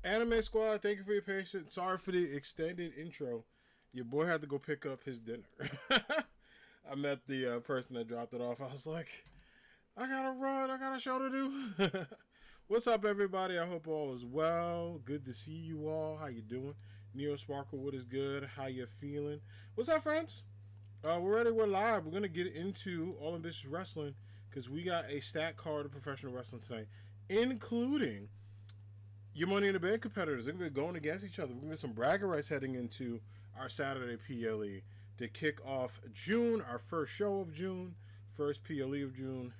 Anime Squad, thank you for your patience. Sorry for the extended intro. Your boy had to go pick up his dinner. I met the person that dropped it off. I was like, I gotta run. I got a show to do. What's up, everybody? I hope all is well. Good to see you all. How you doing? Neo Sparkle, what is good? How you feeling? What's up, friends? We're ready. We're live. We're gonna get into All Ambitious Wrestling because we got a stat card of professional wrestling tonight, including your Money in the Bank competitors. They're going to be going against each other. We're going to get some bragging rights heading into our Saturday PLE to kick off June, our first show of June, first PLE of June.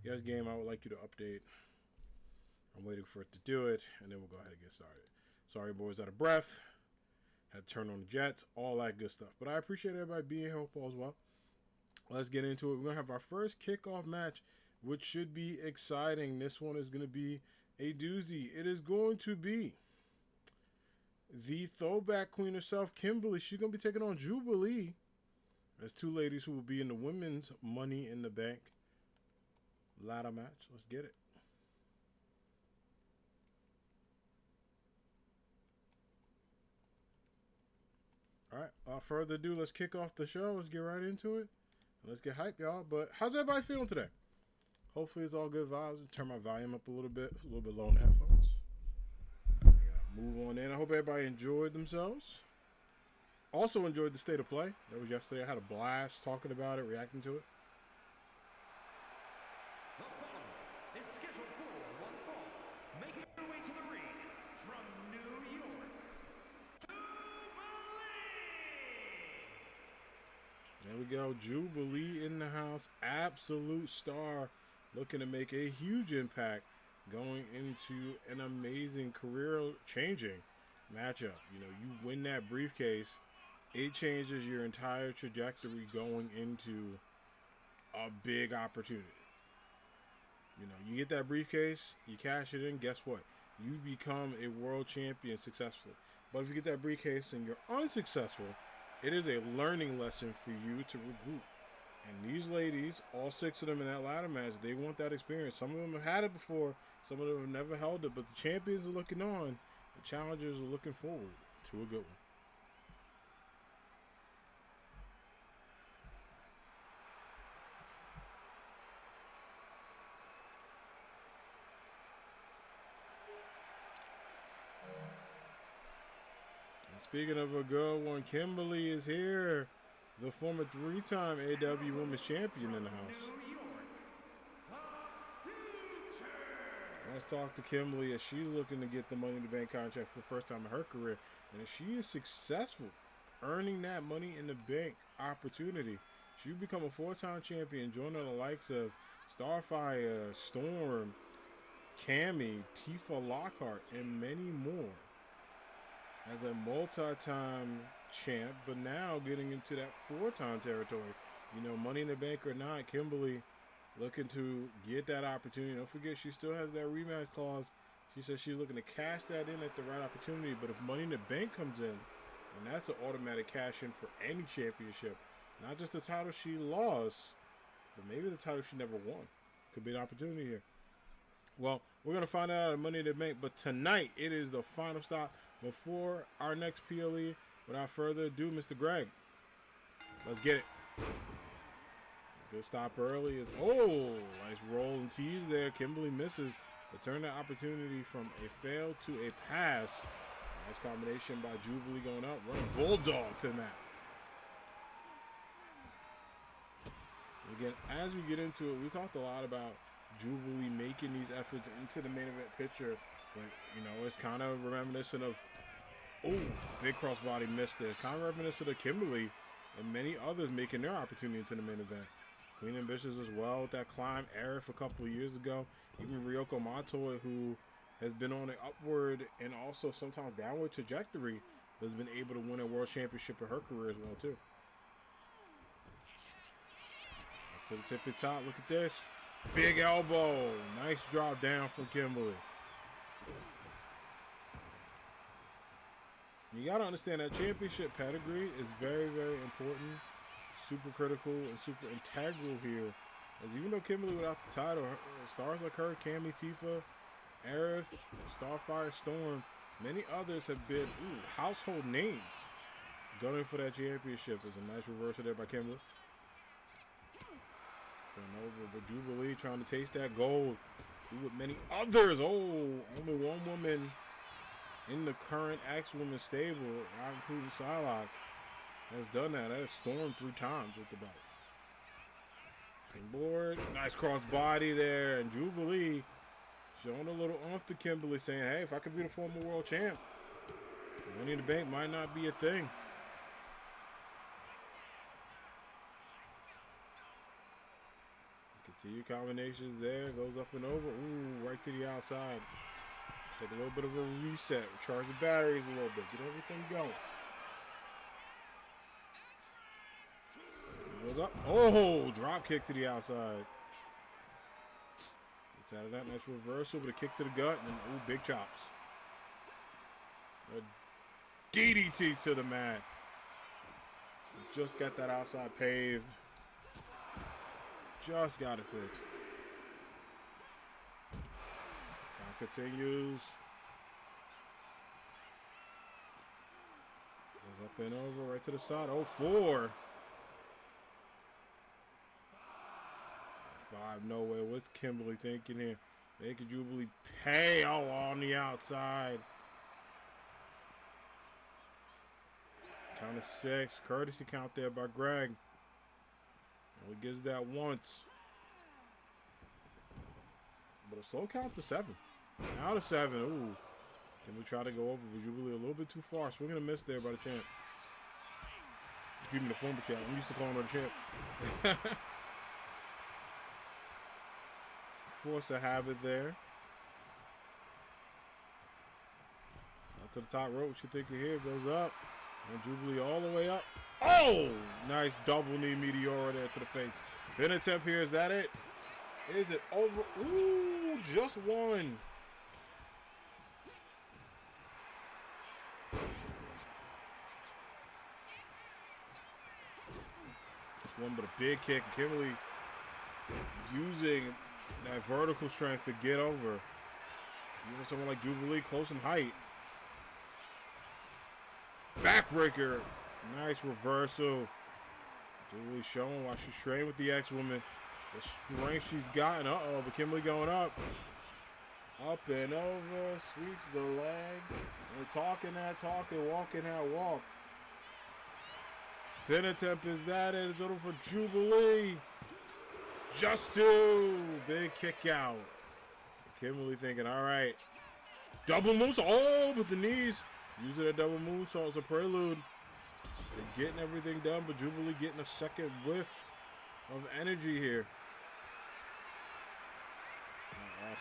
Yes, game, I would like you to update. I'm waiting for it to do it, and then we'll go ahead and get started. Sorry, boys, out of breath. Had to turn on the jets, all that good stuff. But I appreciate everybody being here. Hope all is well. Let's get into it. We're going to have our first kickoff match, which should be exciting. This one is going to be a doozy. It is going to be the throwback queen herself, Kimberly. She's going to be taking on Jubilee. There's two ladies who will be in the women's Money in the Bank ladder match. Let's get it. All right, without further ado, let's kick off the show. Let's get right into it. Let's get hyped, y'all. But how's everybody feeling today? Hopefully it's all good vibes. Turn my volume up a little bit low in the headphones. Move on in. I hope everybody enjoyed themselves. Also enjoyed the State of Play. That was yesterday. I had a blast talking about it, reacting to it. The following is scheduled for one fall. Making her way to the ring from New York, Jubilee! There we go. Jubilee in the house. Absolute star. Looking to make a huge impact going into an amazing career-changing matchup. You know, you win that briefcase, it changes your entire trajectory going into a big opportunity. You know, you get that briefcase, you cash it in, guess what? You become a world champion successfully. But if you get that briefcase and you're unsuccessful, it is a learning lesson for you to regroup. And these ladies, all six of them in that ladder match, they want that experience. Some of them have had it before. Some of them have never held it. But the champions are looking on. The challengers are looking forward to a good one. And speaking of a good one, Kimberly is here. The former three-time AAW Women's Champion in the house. Let's talk to Kimberly as she's looking to get the Money in the Bank contract for the first time in her career. And if she is successful earning that Money in the Bank opportunity, she'll become a four-time champion, joining the likes of Starfire, Storm, Cammy, Tifa Lockhart, and many more. As a multi-time champ, but now getting into that four-time territory. You know, Money in the Bank or not, Kimberly looking to get that opportunity. Don't forget, she still has that rematch clause. She says she's looking to cash that in at the right opportunity, but if Money in the Bank comes in, then that's an automatic cash in for any championship. Not just the title she lost, but maybe the title she never won. Could be an opportunity here. Well, we're going to find out at Money in the Bank, but tonight it is the final stop before our next PLE. Without further ado, Mr. Greg, let's get it. Good stop early is, nice roll and tease there. Kimberly misses, but turn the opportunity from a fail to a pass. Nice combination by Jubilee going up, running bulldog to the mat. Again, as we get into it, we talked a lot about Jubilee making these efforts into the main event picture, but you know, it's kind of reminiscent of big crossbody missed there. Kind of reminiscent of Kimberly and many others making their opportunity into the main event. Queen Ambitious as well with that climb era for a couple of years ago. Even Ryoko Matoi, who has been on an upward and also sometimes downward trajectory, but has been able to win a world championship in her career as well too. Up to the tippy top, look at this. Big elbow. Nice drop down from Kimberly. You got to understand that championship pedigree is very, very important, super critical, and super integral here. As even though Kimberly without the title, stars like her, Cammy, Tifa, Aerith, Starfire, Storm, many others have been household names gunning for that championship. Is a nice reversal there by Kimberly. Going over, but Jubilee trying to taste that gold. With many others. Oh, only one woman in the current X-Women stable, not including Psylocke, has done that. That has stormed 3 times with the belt. Board, nice cross body there, and Jubilee showing a little oomph to Kimberly, saying, hey, if I could be the former world champ, Money in the Bank might not be a thing. Continue combinations there, goes up and over. Ooh, right to the outside. Take a little bit of a reset, recharge the batteries a little bit, get everything going. Goes up. Oh, drop kick to the outside. Gets out of that. Nice reversal with a kick to the gut. And ooh, big chops. A DDT to the mat. Just got that outside paved. Just got it fixed. Count continues. Goes up and over, right to the side. Oh, 4. 5 nowhere. What's Kimberly thinking here? Making Jubilee pay. Oh, on the outside. Count of 6. Courtesy count there by Greg. Only gives that once. But a slow count to 7. Now to 7. Ooh. Can we try to go over with Jubilee a little bit too far? Swinging a miss there by the champ. Excuse me, the former champ. I'm used to calling her the champ. Force a habit there. Up to the top rope. What you thinking here? Goes up. And Jubilee all the way up. Oh! Nice double knee meteora there to the face. Pin attempt here. Is that it? Is it over? Ooh, just one. Just one, but a big kick. Kimberly using that vertical strength to get over. Even someone like Jubilee close in height. Backbreaker. Nice reversal. Jubilee showing why she's trained with the X-Woman. The strength she's gotten. Uh-oh, but Kimberly going up. Up and over. Sweeps the leg. And talking that talk and walking that walk. Pin attempt is that it. It's over for Jubilee. Just 2. Big kick out. Kimberly thinking, all right. Double moonsault. Oh, with the knees. Using a double moonsault as a prelude. They're getting everything done, but Jubilee getting a second whiff of energy here.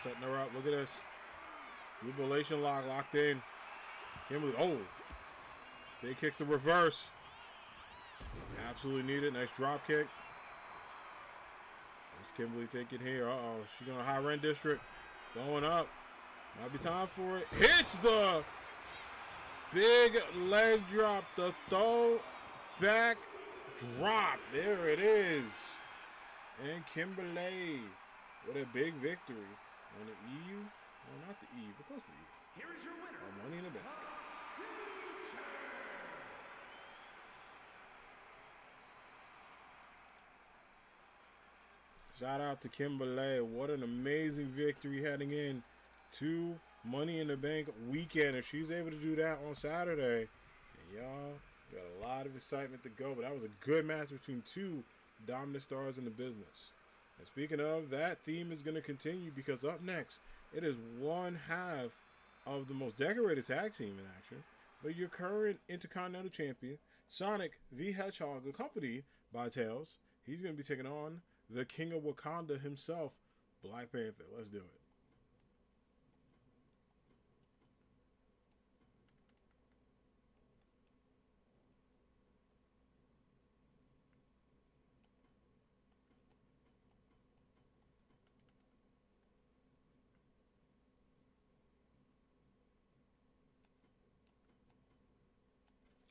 Setting her up. Look at this. Jubilation lock locked in. Kimberly. Oh. Big kicks to reverse. Absolutely needed. Nice drop kick. What's Kimberly thinking here? Uh-oh. She going to high rent district. Going up. Might be time for it. Hits the big leg drop. The throw back drop. There it is. And Kimberly with a big victory on the eve. Well, not the eve, but close to the eve. Here is your winner. Money in the Bank. Shout out to Kimberly. What an amazing victory heading in to Money in the Bank weekend. If she's able to do that on Saturday, and y'all got a lot of excitement to go. But that was a good match between 2 dominant stars in the business. And speaking of, that theme is going to continue because up next, it is one half of the most decorated tag team in action. But your current Intercontinental Champion, Sonic the Hedgehog, accompanied by Tails. He's going to be taking on the King of Wakanda himself, Black Panther. Let's do it.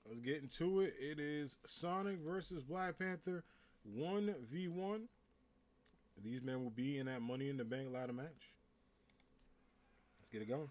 Let's get into it. It is Sonic versus Black Panther 1v1. These men will be in that Money in the Bank ladder match. Let's get it going.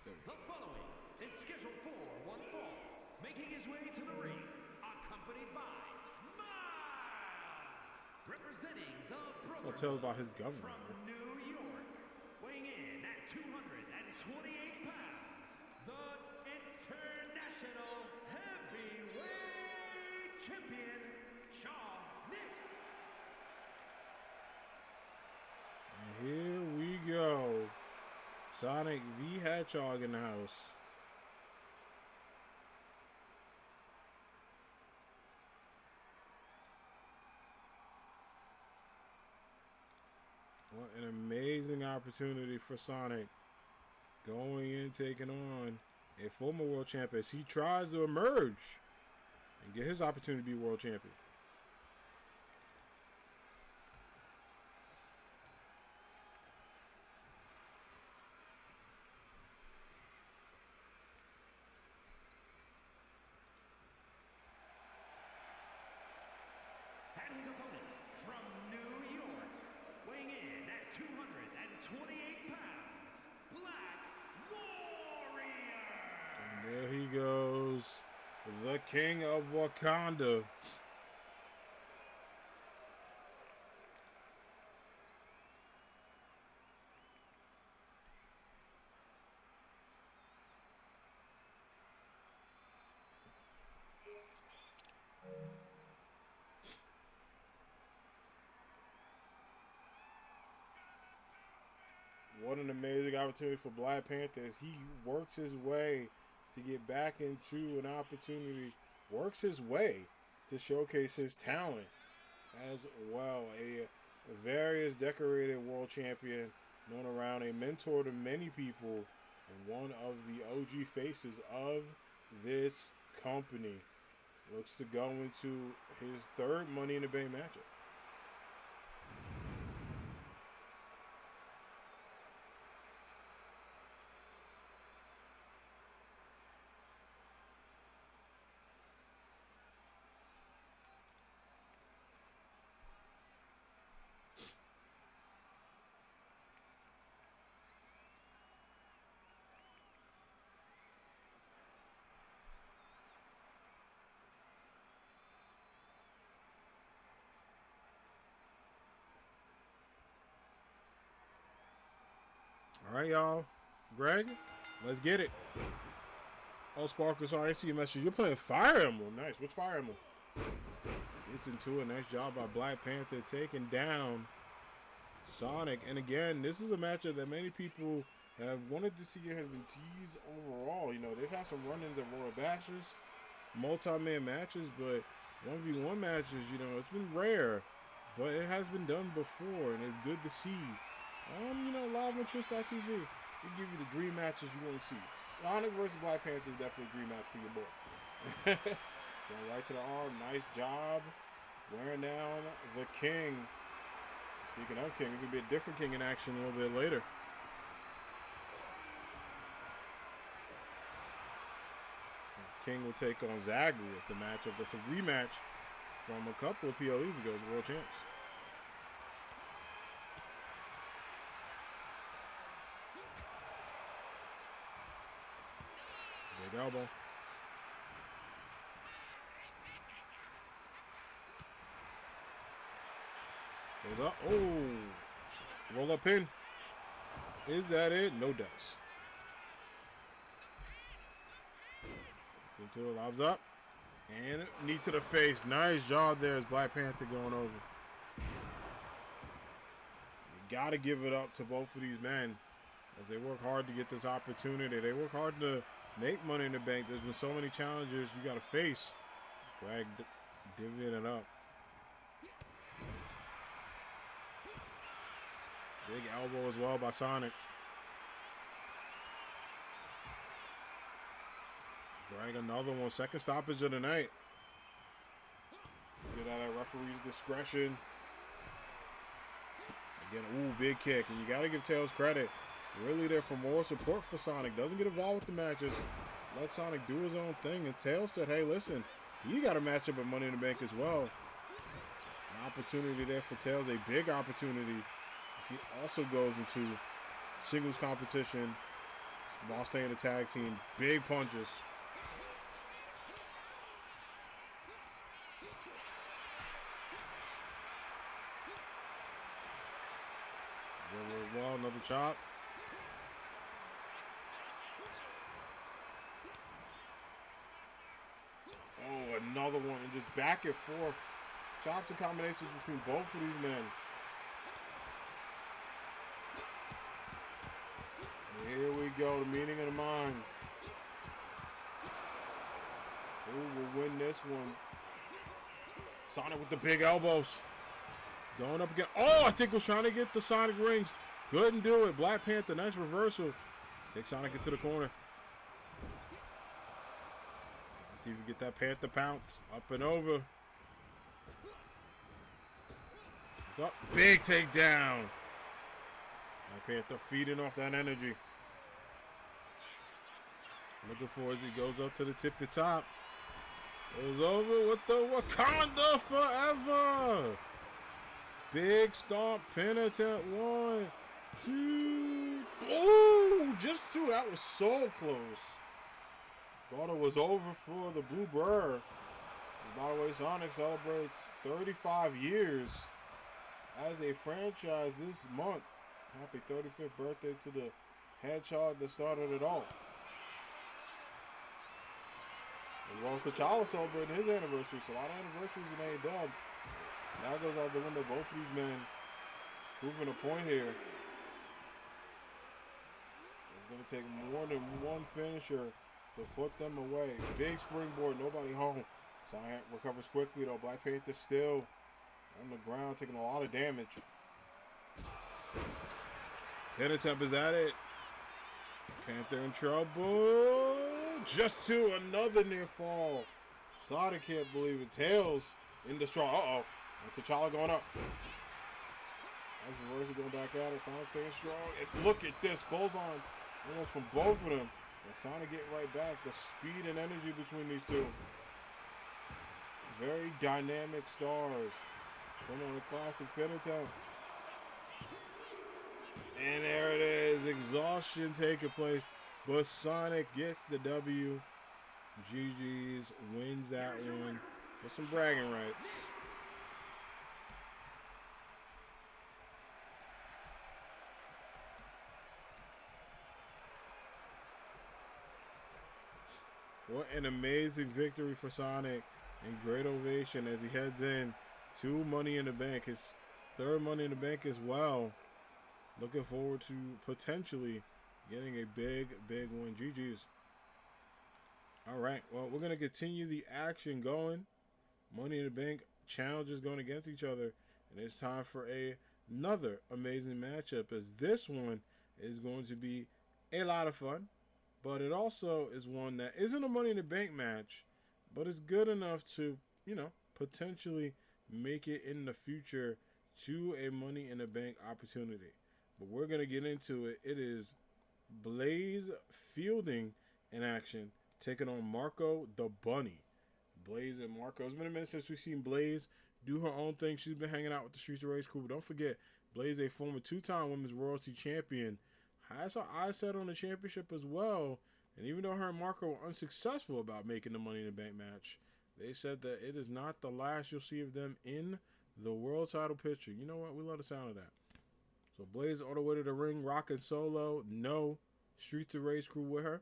The following is scheduled for one fall, making his way to the ring, accompanied by Miles, representing the Brotherhood. I'll tell about his governor. From New York, weighing in at 228 pounds, the International Heavyweight Champion, Shawn Nick. And here we go. Sonic V Hedgehog in the house. What an amazing opportunity for Sonic. Going in, taking on a former world champion as he tries to emerge and get his opportunity to be world champion. And his opponent from New York, weighing in at 228 pounds, Black Warrior. And there he goes, the King of Wakanda. What an amazing opportunity for Black Panther as he works his way to get back into an opportunity, works his way to showcase his talent as well. A various decorated world champion, known around, a mentor to many people, and one of the OG faces of this company. Looks to go into his third Money in the Bank matchup. All right, y'all. Greg, let's get it. Oh, Sparkle, sorry, I see your message. You're playing Fire Emblem. Nice. Which Fire Emblem? Gets into a nice job by Black Panther taking down Sonic. And again, this is a matchup that many people have wanted to see. It has been teased overall. You know, they've had some run-ins at Royal Bashers, multi-man matches, but 1v1 matches, you know, it's been rare. But it has been done before, and it's good to see. You know, live on Twitch.tv. We give you the dream matches you want to see. Sonic versus Black Panther is definitely a dream match for your boy. Going right to the arm. Nice job. Wearing down the King. Speaking of King, there's going to be a different King in action a little bit later. King will take on Zagri. It's a matchup that's a rematch from a couple of PLEs ago as world champs. Big elbow. Goes up. Oh. Roll up pin. Is that it? No dice. Gets into it. Lobs up. And knee to the face. Nice job there as Black Panther going over. You got to give it up to both of these men as they work hard to get this opportunity. They work hard to make Money in the Bank. There's been so many challenges you got to face. Greg divvying it up. Big elbow as well by Sonic. Greg, another one. Second stoppage of the night. Get that at referee's discretion. Again, ooh, big kick. And you got to give Tails credit. Really there for more support for Sonic. Doesn't get involved with the matches. Let Sonic do his own thing. And Tails said, hey, listen, you got a matchup at Money in the Bank as well. An opportunity there for Tails, a big opportunity. As he also goes into singles competition while staying in the tag team. Big punches. Well, another chop. Oh, another one. And just back and forth. Chops and combinations between both of these men. Here we go, the meeting of the minds. Who will win this one? Sonic with the big elbows. Going up again. Oh, I think was trying to get the Sonic rings. Couldn't do it. Black Panther, nice reversal. Take Sonic into the corner. See if you get that Panther pounce. Up and over. It's up. Big takedown. Black Panther feeding off that energy. Looking for as he goes up to the tippy top. Goes over with the Wakanda forever. Big stomp, pin attempt. 1, 2. Oh, just 2. That was so close. Thought it was over for the Blue Bird. And by the way, Sonic celebrates 35 years as a franchise this month. Happy 35th birthday to the hedgehog that started it all. And Ross T'Challa celebrating his anniversary, so a lot of anniversaries in AAW. Now goes out the window. Both of these men proving a point here. It's going to take more than one finisher to put them away. Big springboard, nobody home. Sonic recovers quickly though. Black Panther still on the ground, taking a lot of damage. Pin attempt, is that it? Panther in trouble. Just 2, another near fall. Sonic can't believe it. Tails in the straw. Uh-oh. And T'Challa going up. Nice reversal, going back at it. Sonic staying strong. And look at this. Clotheslines almost from both of them. And Sonic getting right back. The speed and energy between these two. Very dynamic stars. Put on a classic pin attempt. And there it is. Exhaustion taking place. But Sonic gets the W. GG's wins that one for some bragging rights. What an amazing victory for Sonic, and great ovation as he heads in to Money in the Bank, his third Money in the Bank as well. Looking forward to potentially getting a big win. GG's. All right, well, we're going to continue the action going. Money in the Bank challenges going against each other, and it's time for another amazing matchup, as this one is going to be a lot of fun. But it also is one that isn't a Money in the Bank match, but it's good enough to, you know, potentially make it in the future to a Money in the Bank opportunity. But we're going to get into it. It is Blaze Fielding in action, taking on Marco the Bunny. Blaze and Marco. It's been a minute since we've seen Blaze do her own thing. She's been hanging out with the Streets of Rage crew. But don't forget, Blaze, a former 2-time Women's Royalty Champion, has her eyes set on the championship as well. And even though her and Marco were unsuccessful about making the Money in the Bank match, they said that it is not the last you'll see of them in the world title picture. You know what? We love the sound of that. So Blaze all the way to the ring, rocking solo. No Streets of Rage crew with her.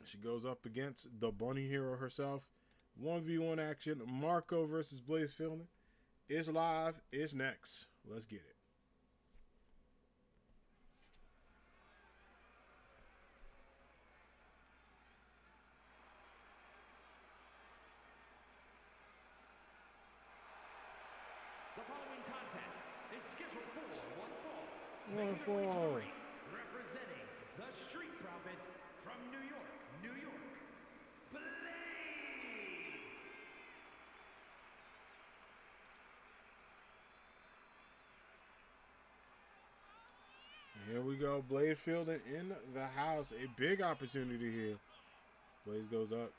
She goes up against the Bunny Hero herself. 1v1 action. Marco versus Blaze Fielding. It's live. It's next. Let's get it. The following contest is scheduled for one fall. One fall. Representing the Street Profits from New York, New York, Blaze! we go. Blaze fielding in the house. A big opportunity here. Blaze goes up.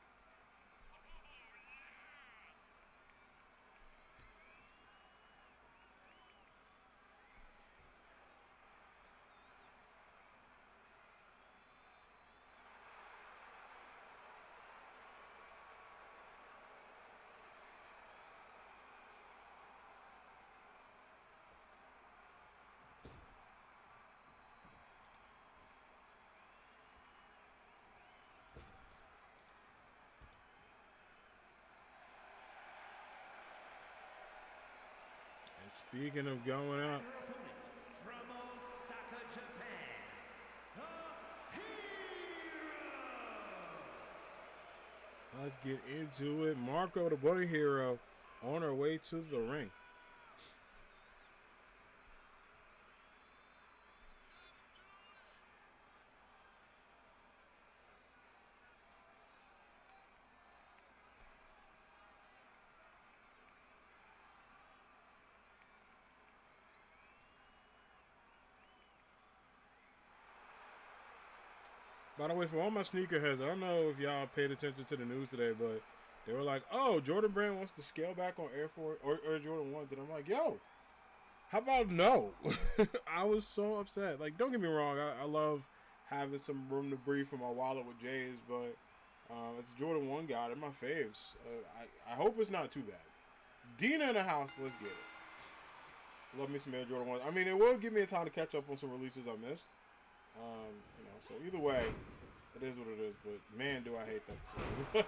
Speaking of going up, Your opponent from Osaka, Japan, the Hero. let's get into it. Marco, the Bunny Hero, on her way to the ring. By the way, for all my sneakerheads, I don't know if y'all paid attention to the news today, but they were like, oh, Jordan Brand wants to scale back on Air Force or Jordan 1s. And I'm like, yo, how about no? I was so upset. Like, don't get me wrong. I love having some room to breathe for my wallet with J's, but as a Jordan 1 guy, they're my faves. I hope it's not too bad. Dina in the house, let's get it. Love me some Air Jordan 1s. I mean, it will give me a time to catch up on some releases I missed. So either way, it is what it is. But man, do I hate that.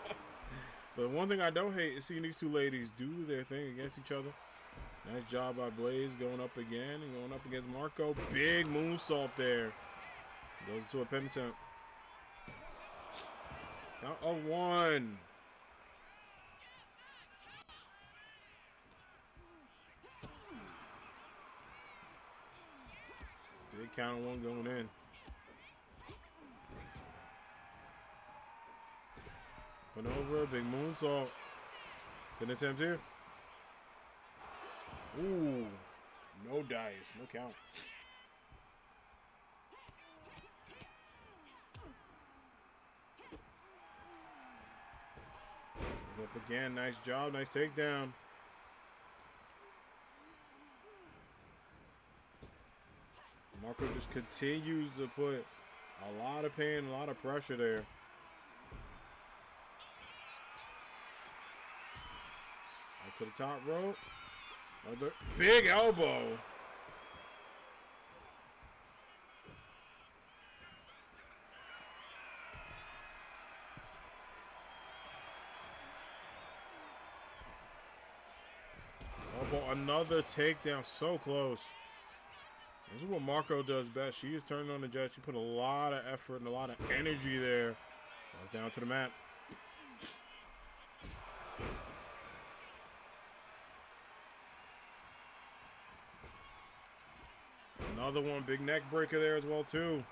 But one thing I don't hate is seeing these two ladies do their thing against each other. Nice job by Blaze going up again and going up against Marco. Big moonsault there. Goes to a penitent. Count of 1. Big count of 1 going in. Put over, big moonsault. Good attempt here. Ooh, no dice, no count. He's up again, nice job, nice takedown. Marco just continues to put a lot of pain, a lot of pressure there. To the top rope. Another big elbow. Elbow, another takedown. So close. This is what Marco does best. She is turning on the jet. She put a lot of effort and a lot of energy there. Goes down to the mat. Another one, big neck breaker there as well too.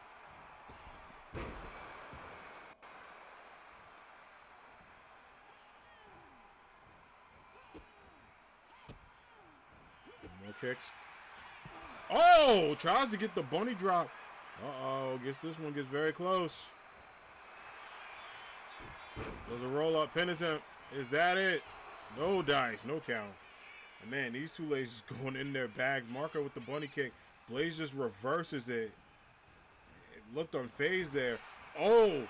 More kicks. Oh, tries to get the bunny drop. Uh-oh, guess this one gets very close. There's a roll up penitent. Is that it? No dice, no count. And man, these two ladies going in their bags. Marco with the bunny kick. Blaze just reverses it. It looked unfazed there. Oh,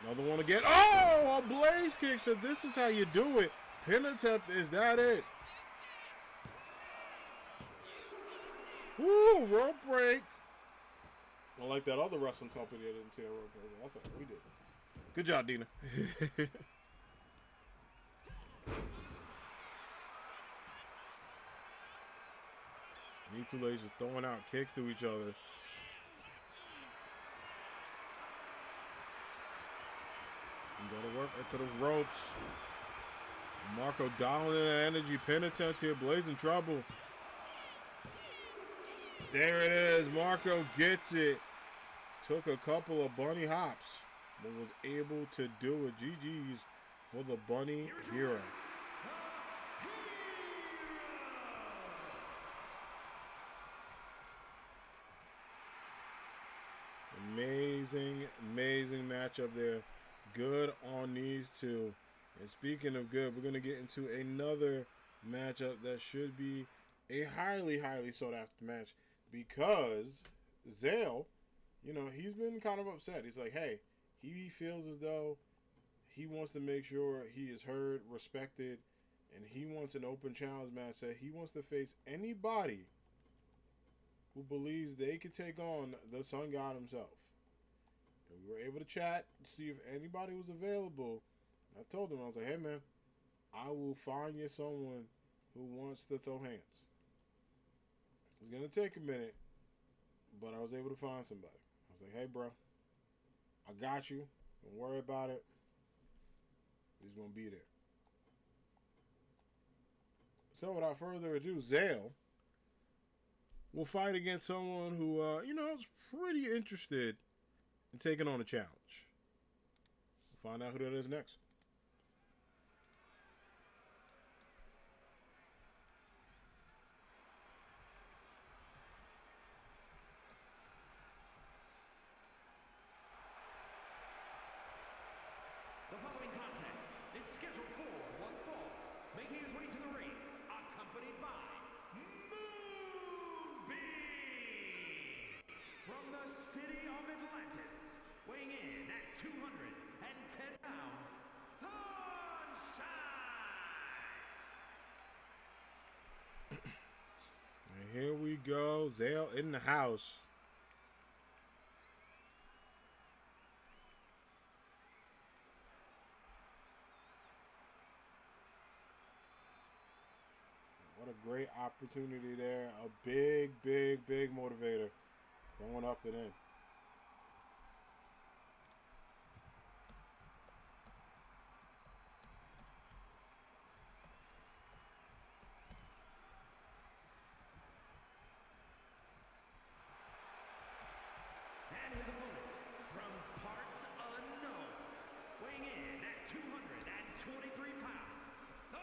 another one again. Oh, a Blaze kick. So this is how you do it. Pin attempt. Is that it? Woo, rope break. Unlike that other wrestling company that didn't see a rope break. That's what we did. Good job, Dina. These two ladies just throwing out kicks to each other. And go to work into the ropes. Marco dialing in the energy. Pin attempt here. Blaze in trouble. There it is. Marco gets it. Took a couple of bunny hops, but was able to do it. GG's for the Bunny Hero. Amazing matchup there. Good on these two. And speaking of good, we're going to get into another matchup that should be a highly sought after match because Zale, he's been kind of upset. He's like, hey, he feels as though he wants to make sure he is heard, respected, and he wants an open challenge match. That he wants to face anybody who believes they could take on the Sun God himself. And we were able to chat to see if anybody was available. I told him, I was like, hey man, I will find you someone who wants to throw hands. It's going to take a minute, but I was able to find somebody. I was like, hey bro, I got you. Don't worry about it. He's going to be there. So without further ado, Zale will fight against someone who, is pretty interested in taking on a challenge. We'll find out who that is next. The following contest is scheduled for one fall, making his way to the ring, accompanied by Moonbeam from the city of Atlantis, weighing in at 210 pounds, Sunshine! And here we go, Zale in the house. What a great opportunity there. A big motivator going up and in. And his opponent, from parts unknown, weighing in at 223 pounds, the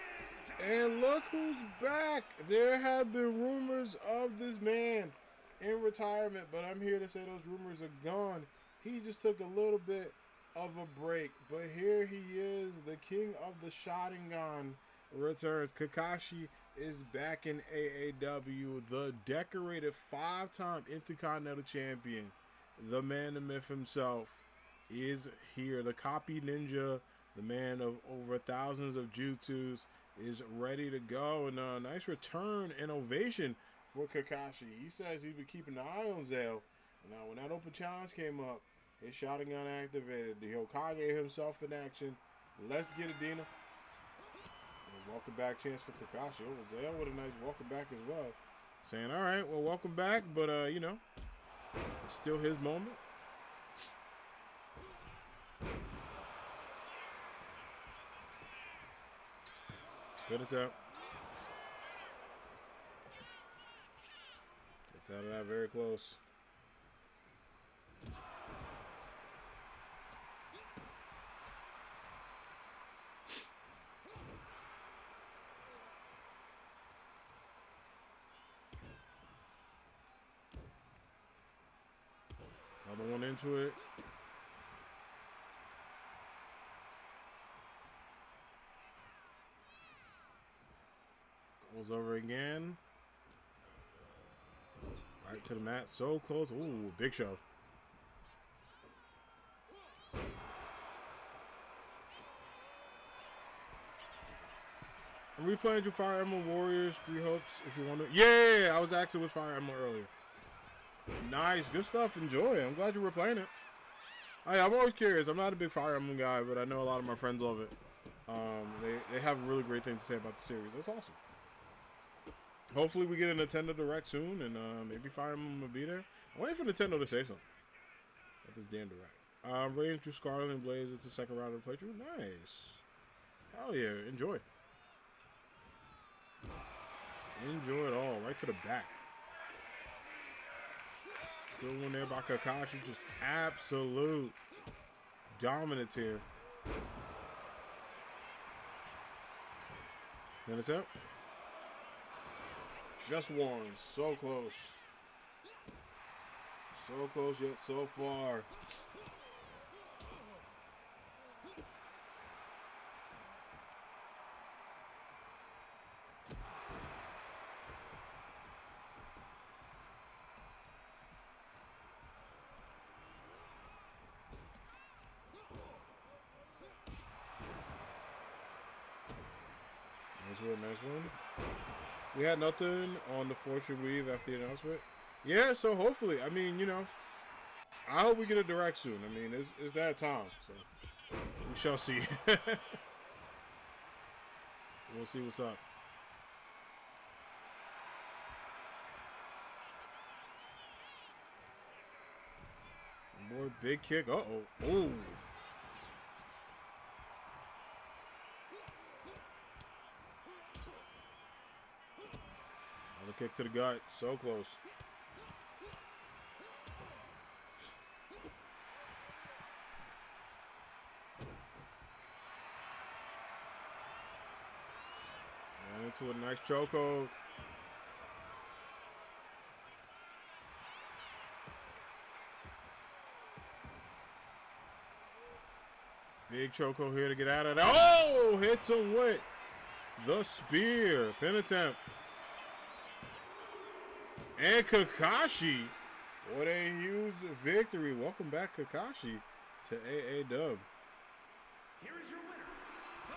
Ninja! And look who's back. There have been rumors of this man in retirement, but I'm here to say those rumors are gone. He just took a little bit of a break, but here he is, the king of the Sharingan returns. Kakashi is back in AAW, the decorated 5-time Intercontinental Champion. The man, the myth himself is here. The copy ninja, the man of over thousands of jutsus, is ready to go. And a nice return and ovation for Kakashi. He says he's been keeping an eye on Zale. Now, when that open challenge came up, his Sharingan activated. The Hokage himself in action. Let's get it, Dina. And welcome back chance for Kakashi. Oh, Zale with a nice welcome back as well. Saying, all right, well, welcome back, but, it's still his moment. Good attempt. Gets out of that very close. Another one into it. Goes over again. Right to the mat. So close. Ooh, big shove. I'm replaying through Fire Emblem Warriors 3 Hopes if you want to. Yeah, I was actually with Fire Emblem earlier. Nice, good stuff. Enjoy. I'm glad you were playing it. I'm always curious. I'm not a big Fire Emblem guy, but I know a lot of my friends love it. They have really great things to say about the series. That's awesome. Hopefully we get a Nintendo Direct soon, and maybe Fire Emblem will be there. I'm waiting for Nintendo to say something at this damn Direct. Raiding through Scarlet and Blaze. It's the second round of the playthrough. Nice. Hell yeah. Enjoy. Enjoy it all. Right to the back. Good one there by Kakashi. Just absolute dominance here. Then it's out. Just one. So close. So close yet so far. Nice one. We had nothing on the fortune weave after the announcement. Yeah, so hopefully, I mean, you know, I hope we get a direct soon. I mean, it's that time, so we shall see. We'll see what's up. More big kick. Uh-oh. Oh. Another kick to the gut. So close. And into a nice chokehold. Big chokehold here to get out of that. Oh! Hits him with the spear. Pin attempt. And Kakashi. What a huge victory. Welcome back, Kakashi, to AAW. Here is your winner, the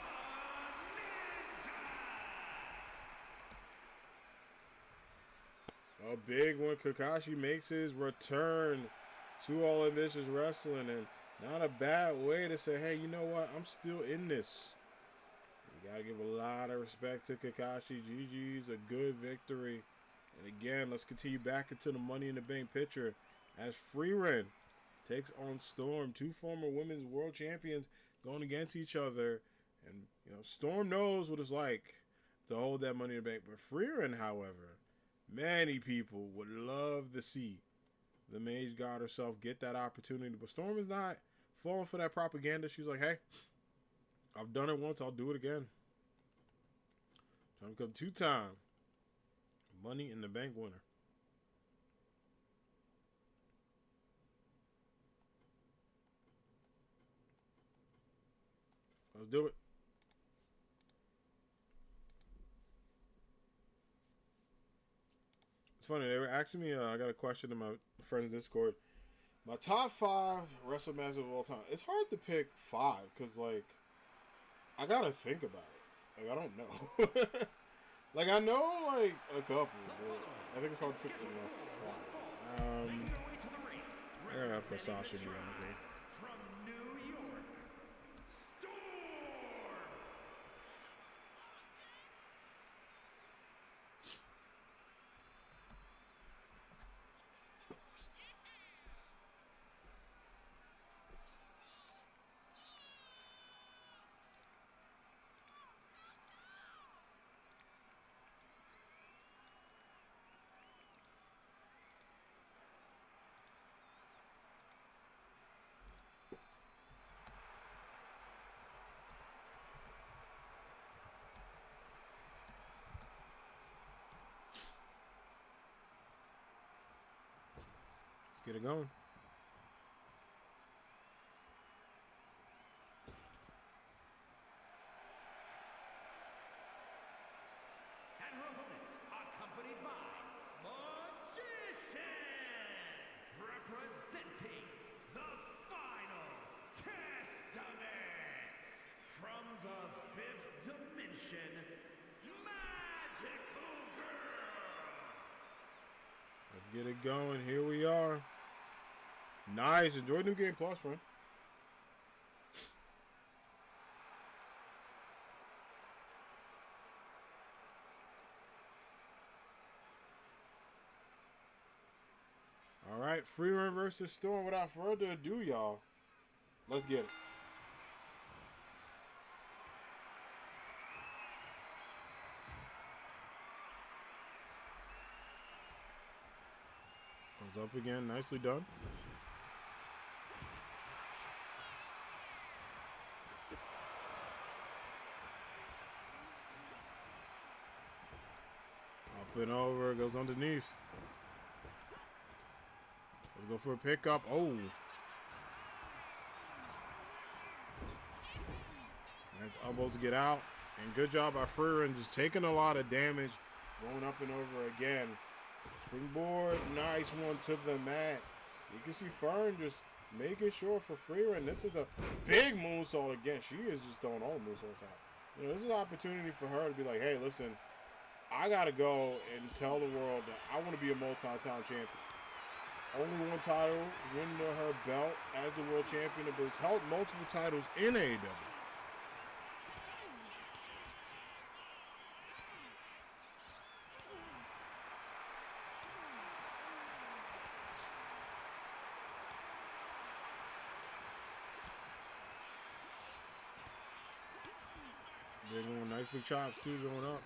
Ninja! A big one. Kakashi makes his return to All Ambitious Wrestling, and not a bad way to say, hey, you know what? I'm still in this. You got to give a lot of respect to Kakashi. GG's a good victory. And again, let's continue back into the Money in the Bank picture as Freeran takes on Storm, two former women's world champions going against each other. And, you know, Storm knows what it's like to hold that Money in the Bank. But Freeran, however, many people would love to see the Mage God herself get that opportunity. But Storm is not falling for that propaganda. She's like, hey, I've done it once. I'll do it again. Time to become two-time Money in the Bank winner. Let's do it. It's funny. They were asking me, I got a question in my friend's Discord. My top 5 wrestling matches of all time. It's hard to pick 5 because, like, I got to think about it. Like, I don't know. Like, I know, like, a couple, but I think it's hard to pick enough. I gotta put Sasha in there. From New York, Storm! Let's get it going. And her opponent, accompanied by Magician, representing the Final Testament from the 5th dimension, Magical Girl. Let's get it going. Here we are. Nice. Enjoy New Game Plus, friend. All right, Freeran versus Storm. Without further ado, y'all, let's get it. Comes up again. Nicely done. Up and over. Goes underneath. Let's Go for a pickup. Oh. Nice elbows to get out. And good job by Freeland, just taking a lot of damage. Going up and over again. Springboard. Nice one to the mat. You can see Fern just making sure for Freeland. This is a big moonsault again. She is just throwing all the moonsaults out. You know, this is an opportunity for her to be like, hey, listen, I got to go and tell the world that I want to be a multi-time champion. Only one title, win her belt as the world champion, but has held multiple titles in AAW. Big one, nice big chops too going up.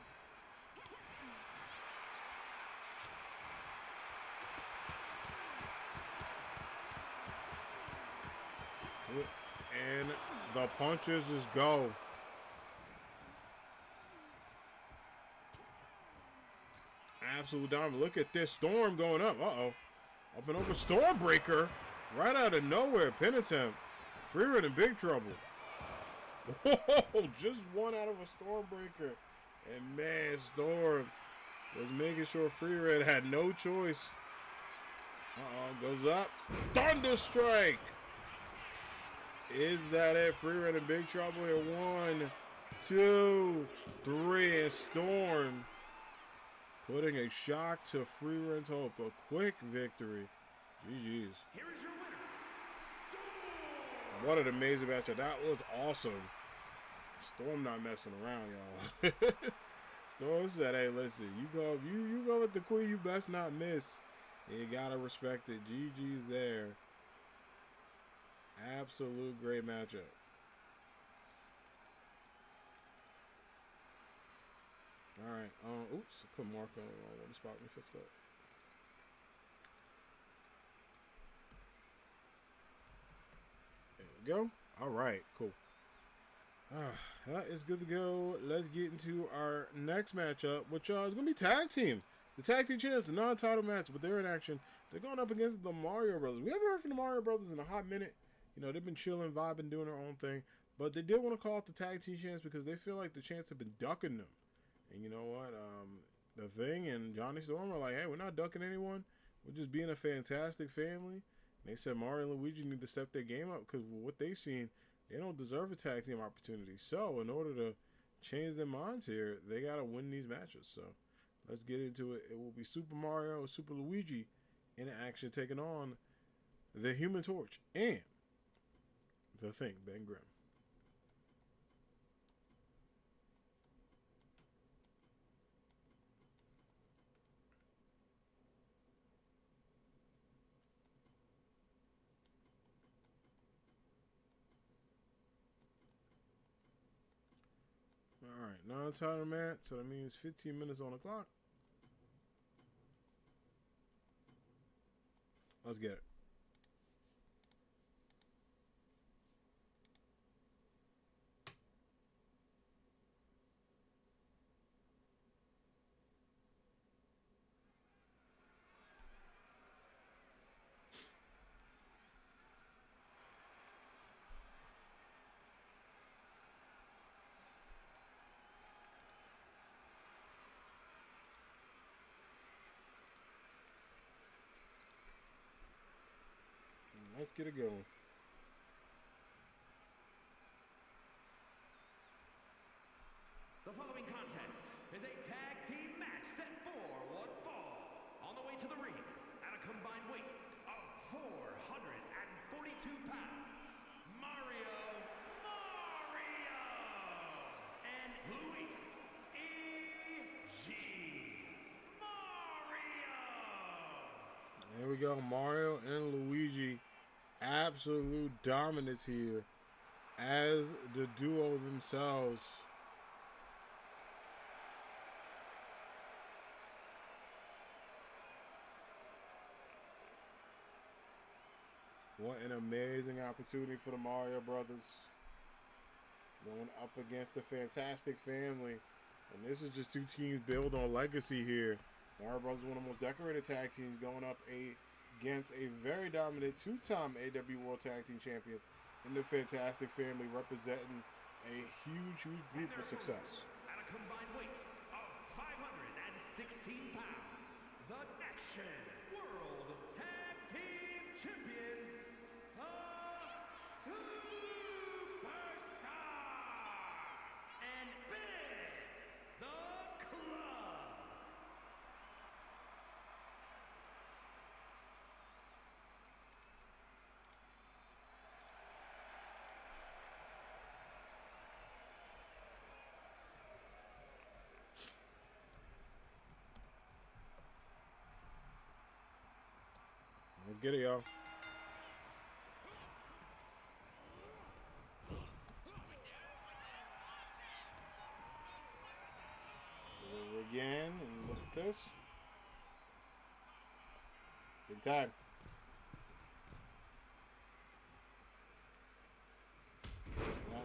And the punches just go. Absolute dominant. Look at this Storm going up. Uh-oh. Up and over Stormbreaker. Right out of nowhere. Pin attempt. Freeland in big trouble. Whoa, just one out of a Stormbreaker. And man, Storm was making sure Freeland had no choice. Uh-oh, goes up. Thunder Strike. Is that it? Freeland in big trouble here. 1, 2, 3, and Storm putting a shock to Freeland's hope. A quick victory. GG's. Here is your winner, Storm. What an amazing matchup. That was awesome. Storm not messing around, y'all. Storm said, hey, listen, you go with the queen, you best not miss. You gotta respect it. GG's there. Absolute great matchup. All right. Oops, I put Mark on the wrong spot. Let me fix that. There we go. All right, cool. That is good to go. Let's get into our next matchup, which is going to be tag team. The tag team champs, a non-title match, but they're in action. They're going up against the Mario Brothers. We haven't heard from the Mario Brothers in a hot minute. You know, they've been chilling, vibing, doing their own thing. But they did want to call it the tag team champs because they feel like the champs have been ducking them. And you know what? The Thing and Johnny Storm are like, hey, we're not ducking anyone. We're just being a fantastic family. And they said Mario and Luigi need to step their game up because what they've seen, they don't deserve a tag team opportunity. So in order to change their minds here, they got to win these matches. So let's get into it. It will be Super Mario and Super Luigi in action taking on the Human Torch and the Thing, Ben Grimm. All right, non-title match, so that means 15 minutes on the clock. Let's get it. Let's get it going. The following contest is a tag team match set for one fall. On the way to the ring, at a combined weight of 442 pounds, Mario and Luis E.G. Mario. There we go, Mario and Luigi. Absolute dominance here as the duo themselves. What an amazing opportunity for the Mario Brothers. Going up against the Fantastic Family. And this is just two teams built on legacy here. Mario Brothers, one of the most decorated tag teams, going up against a very dominant two-time AAW World Tag Team Champions in the Fantastic Family, representing a huge group of success. At a combined weight of 516 pounds, the Action World Tag Team Champions, the Superstar, and Big the Club. Let's get it, y'all. Over again, and look at this. Good time.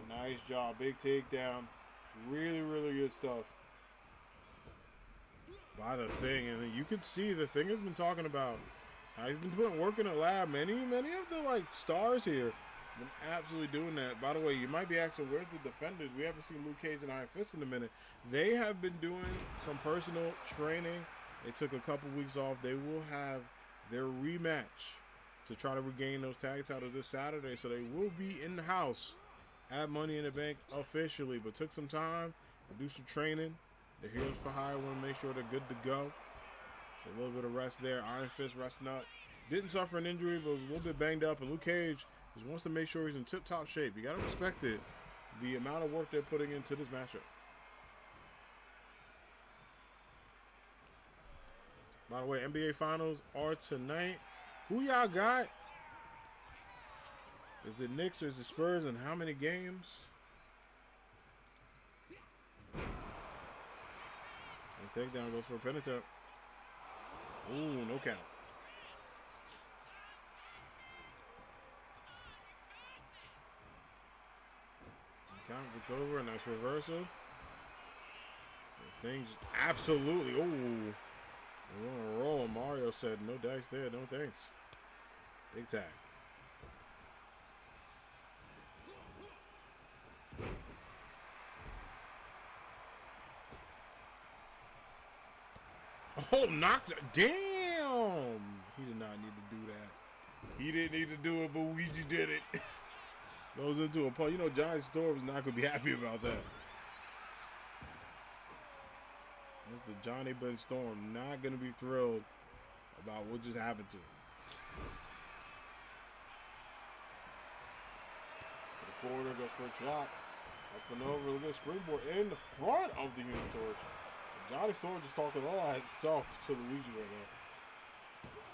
Nice job. Big takedown. Really good stuff by the Thing. And you could see the Thing has been talking about how he's been putting work in the lab. Many of the stars here been absolutely doing that. By the way, you might be asking, where's the Defenders? We haven't seen Luke Cage and Iron Fist in a minute. They have been doing some personal training. They took a couple weeks off. They will have their rematch to try to regain those tag titles this Saturday. So they will be in the house at Money in the Bank officially, but took some time to do some training. The Heroes for Hire want to make sure they're good to go. So a little bit of rest there. Iron Fist resting up. Didn't suffer an injury, but was a little bit banged up. And Luke Cage just wants to make sure he's in tip-top shape. You got to respect it, the amount of work they're putting into this matchup. By the way, NBA Finals are tonight. Who y'all got? Is it Knicks or is it Spurs, and how many games? This takedown goes for a penalty. Ooh, no count. Count gets over, a nice reversal. The Thing just absolutely, ooh. We're on a roll. Mario said, no dice there, no thanks. Big tag. Oh, knocked it. Damn! He did not need to do that. He didn't need to do it, but Luigi did it. Goes into a punch. You know, Johnny Storm is not going to be happy about that. That's the Johnny Ben Storm. Not going to be thrilled about what just happened to him. To the corner, goes for a chop. Up and over. Look at the springboard in the front of the Human Torch. Johnny Storm just talking all that stuff to Luigi right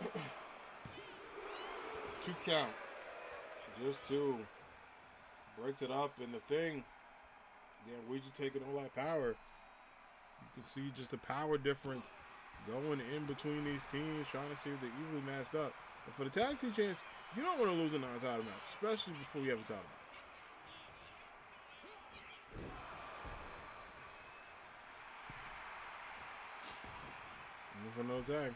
now. 2 count. Just 2. Breaks it up, and the Thing. Again, Luigi taking all that power. You can see just the power difference going in between these teams, trying to see if they're evenly matched up. But for the tag team chance, you don't want to lose a non-title match, especially before you have a title match. For no tag.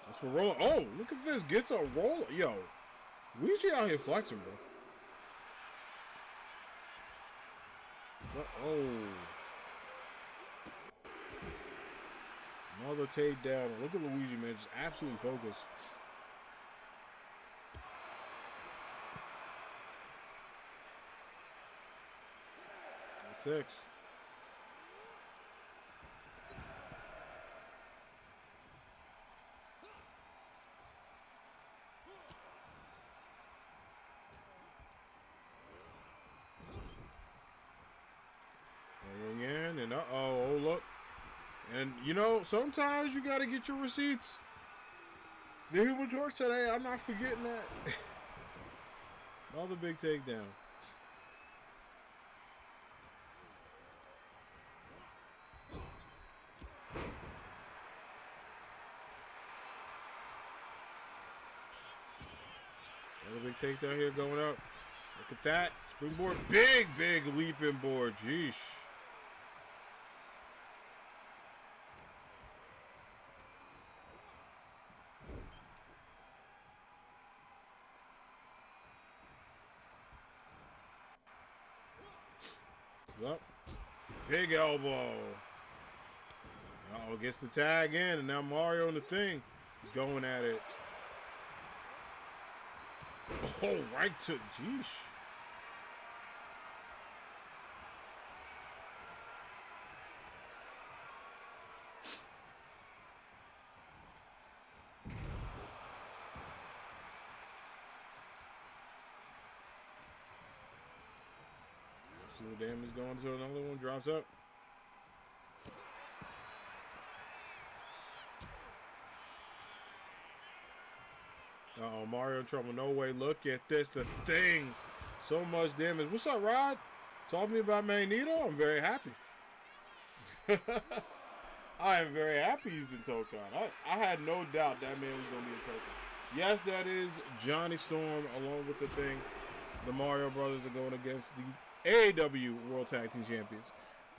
That's for roller. Oh, look at this. Gets a roller. Yo, Luigi out here flexing, bro. Oh. Another takedown. Look at Luigi, man. Just absolutely focused. And 6. Again, and oh, look. And, you know, sometimes you got to get your receipts. The Human Torch said, hey, I'm not forgetting that. Another big takedown. Another big takedown here going up. Look at that. Springboard. Big leaping board. Jeesh. Up. Big elbow. Uh-oh, gets the tag in, and now Mario and the Thing going at it. Oh, right to, jeesh. Absolute damage going to another one, drops up. Uh-oh, Mario in trouble. No way. Look at this. The Thing. So much damage. What's up, Rod? Talk to me about Magneto. I'm very happy. I am very happy he's in Tokon. I had no doubt that man was going to be in Tokon. Yes, that is Johnny Storm along with the Thing. The Mario brothers are going against the AAW World Tag Team Champions.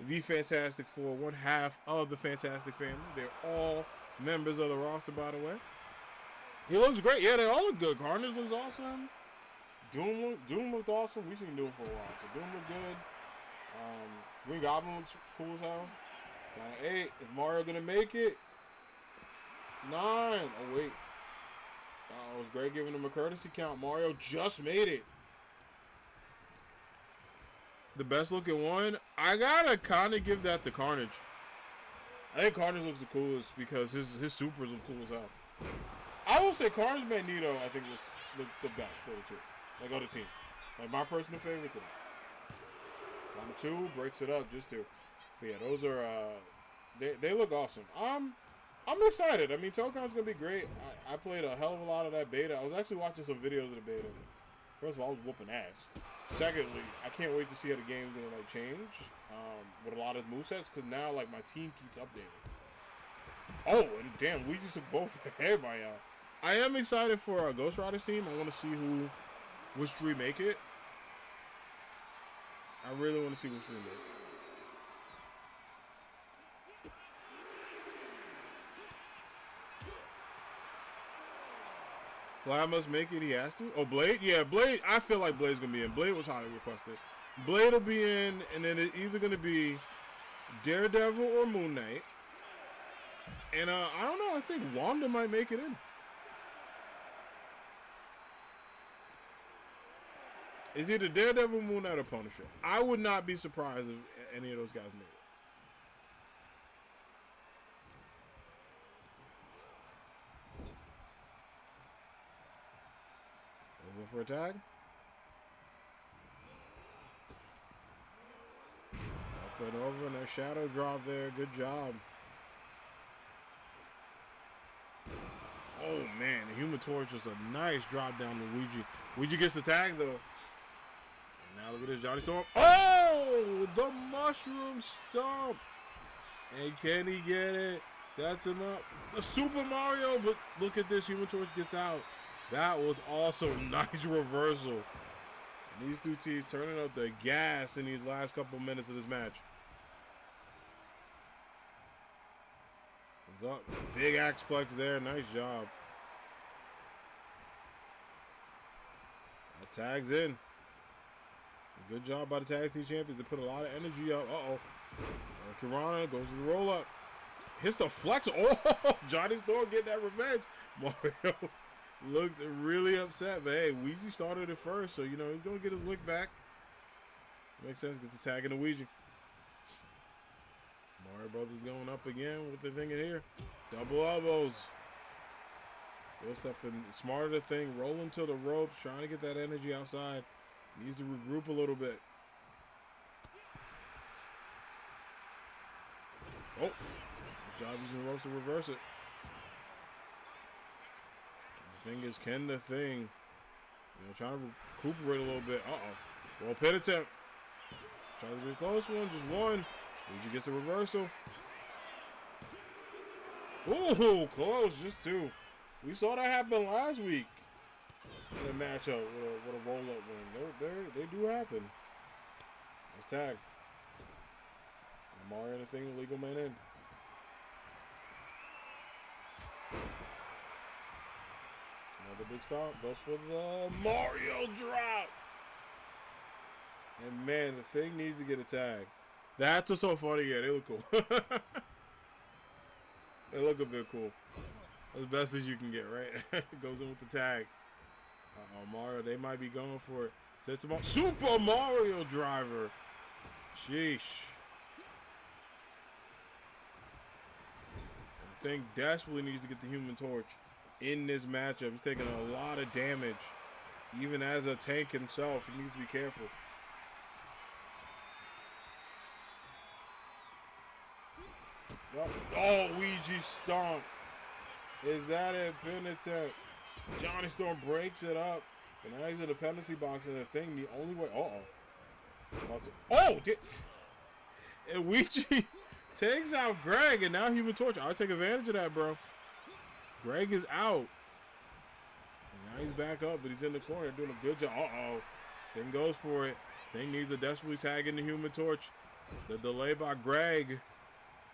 The Fantastic Four, one half of the Fantastic family. They're all members of the roster, by the way. He looks great. Yeah, they all look good. Carnage looks awesome. Doom looked awesome. We've seen Doom for a while, so Doom looked good. Green Goblin looks cool as hell. Got an 8. Is Mario gonna make it? 9. Oh wait. It was great giving him a courtesy count. Mario just made it. The best looking one. I gotta kind of give that to Carnage. I think Carnage looks the coolest because his supers look cool as hell. I will say Carnage Magneto, I think, looks the best of the two. Like, other team. Like, my personal favorite today. Down 2, breaks it up, just 2. But yeah, those are, they look awesome. I'm excited. I mean, Tokon's going to be great. I played a hell of a lot of that beta. I was actually watching some videos of the beta. First of all, I was whooping ass. Secondly, I can't wait to see how the game's going to, like, change with a lot of movesets, because now, like, my team keeps updating. Oh, and damn, we just took both everybody out. I am excited for Ghost Rider's team. I want to see which three make it. I really want to see which three make it. Glad must make it. He has to. Oh, Blade? Yeah, Blade. I feel like Blade's going to be in. Blade was highly requested. Blade will be in, and then it's either going to be Daredevil or Moon Knight. And I don't know. I think Wanda might make it in. It's either Daredevil, Moon Knight, or Punisher. I would not be surprised if any of those guys made it. Is it for a tag? Up and over, and a shadow drop there. Good job. Oh, man. The Human Torch is a nice drop down to Luigi. Luigi gets the tag, though. And now look at this, Johnny Storm. Oh! The mushroom stomp. And can he get it? Sets him up. The Super Mario, but look at this. Human Torch gets out. That was awesome. Nice reversal. And these two teams turning up the gas in these last couple minutes of this match. What's up? Big Axplex there. Nice job. That tags in. Good job by the tag team champions to put a lot of energy up. Uh-oh. Kirana goes to the roll-up. Hits the flex. Oh, Johnny Storm getting that revenge. Mario looked really upset, but hey, Ouija started it first, so, you know, he's going to get his lick back. Makes sense, gets the tag in the Ouija. Mario Brothers going up again with the thing in here. Double elbows. Good stuff, and smarter the Thing, rolling to the ropes, trying to get that energy outside. Needs to regroup a little bit. Oh, good job using the ropes to reverse it. The thing is, can the Thing, you know, trying to recuperate a little bit. Uh-oh. Well, pit attempt. Tries to be a close one, just one. Luigi gets a reversal. Ooh, close, just 2. We saw that happen last week. in a matchup with a roll-up win. They do happen. Nice tag. Mario and the thing, legal man in. Another big stop. Goes for the Mario drop. And man, the thing needs to get a tag. That's what's so funny. Yeah, they look cool. They look a bit cool. As best as you can get, right? Goes in with the tag. Mario, they might be going for it. Sets him up. Super Mario driver. Sheesh. The thing desperately needs to get the Human Torch in this matchup. He's taking a lot of damage. Even as a tank himself, he needs to be careful. Oh, Ouija stomp. Is that a pin attempt? Johnny Storm breaks it up. And now he's in the penalty box, and the thing, the only way. Oh, and Ouija takes out Greg, and now Human Torch. I'll take advantage of that, bro. Greg is out. And now he's back up, but he's in the corner doing a good job. Thing goes for it. Thing needs to desperately tag in the Human Torch. The delay by Greg.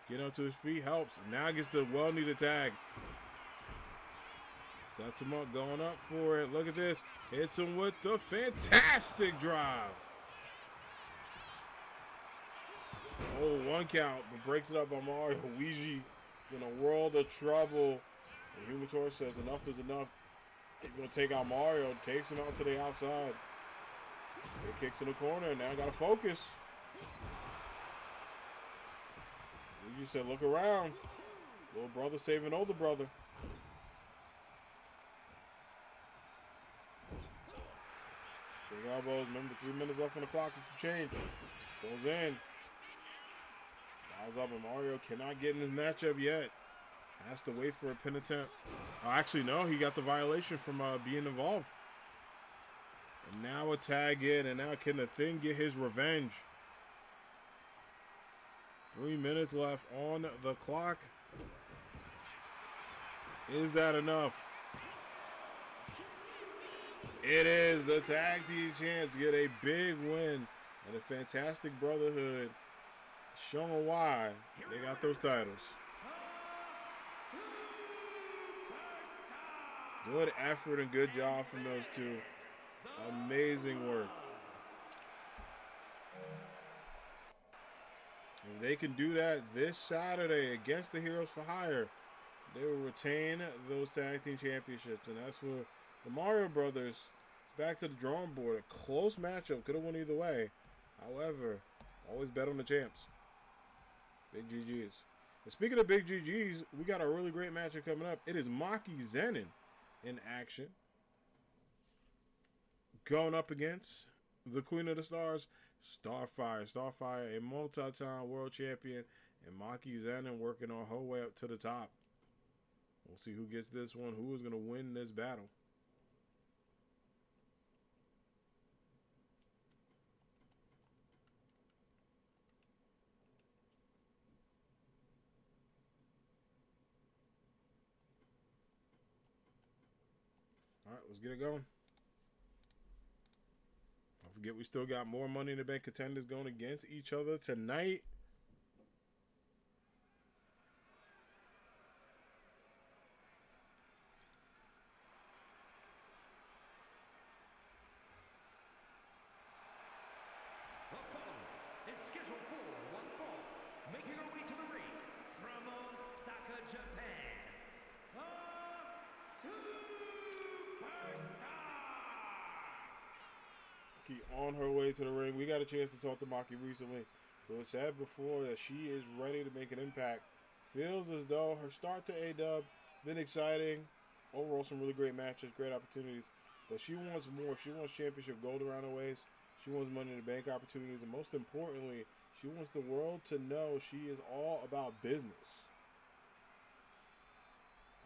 Get up to his feet helps. Now gets the well-needed tag. Sets him up, going up for it. Look at this. Hits him with the fantastic drive. Oh, one count, but breaks it up by Mario. Ouija in a world of trouble. The Human Torch says enough is enough. He's going to take out Mario. Takes him out to the outside. He kicks in the corner, and now got to focus. Ouija said, look around. Little brother saving older brother. Big elbows. Remember, 3 minutes left on the clock. There's some change. Goes in. Dials up, and Mario cannot get in his matchup yet. Has to wait for a pin attempt. Oh, actually, no. He got the violation from being involved. And now a tag in, and now can the Thing get his revenge? 3 minutes left on the clock. Is that enough? It is. The tag team champs get a big win and a fantastic brotherhood, showing why they got those titles. Good effort and good job from those two. Amazing work. If they can do that this Saturday against the Heroes for Hire, they will retain those tag team championships. And as for the Mario Brothers, it's back to the drawing board. A close matchup. Could have won either way. However, always bet on the champs. Big GGs. And speaking of big GGs, we got a really great matchup coming up. It is Maki Zenin in action, going up against the Queen of the Stars, Starfire. Starfire, a multi-time world champion, and Maki Zenin working on her way up to the top. We'll see who gets this one, who is going to win this battle. All right, let's get it going. Don't forget, we still got more Money in the Bank contenders going against each other tonight. The following is scheduled for one fall, making her way to the ring from Osaka, Japan. On her way to the ring. We got a chance to talk to Maki recently. It was said before that she is ready to make an impact. Feels as though her start to AAW been exciting. Overall, some really great matches, great opportunities. But she wants more. She wants championship gold around her waist. She wants Money in the Bank opportunities. And most importantly, she wants the world to know she is all about business.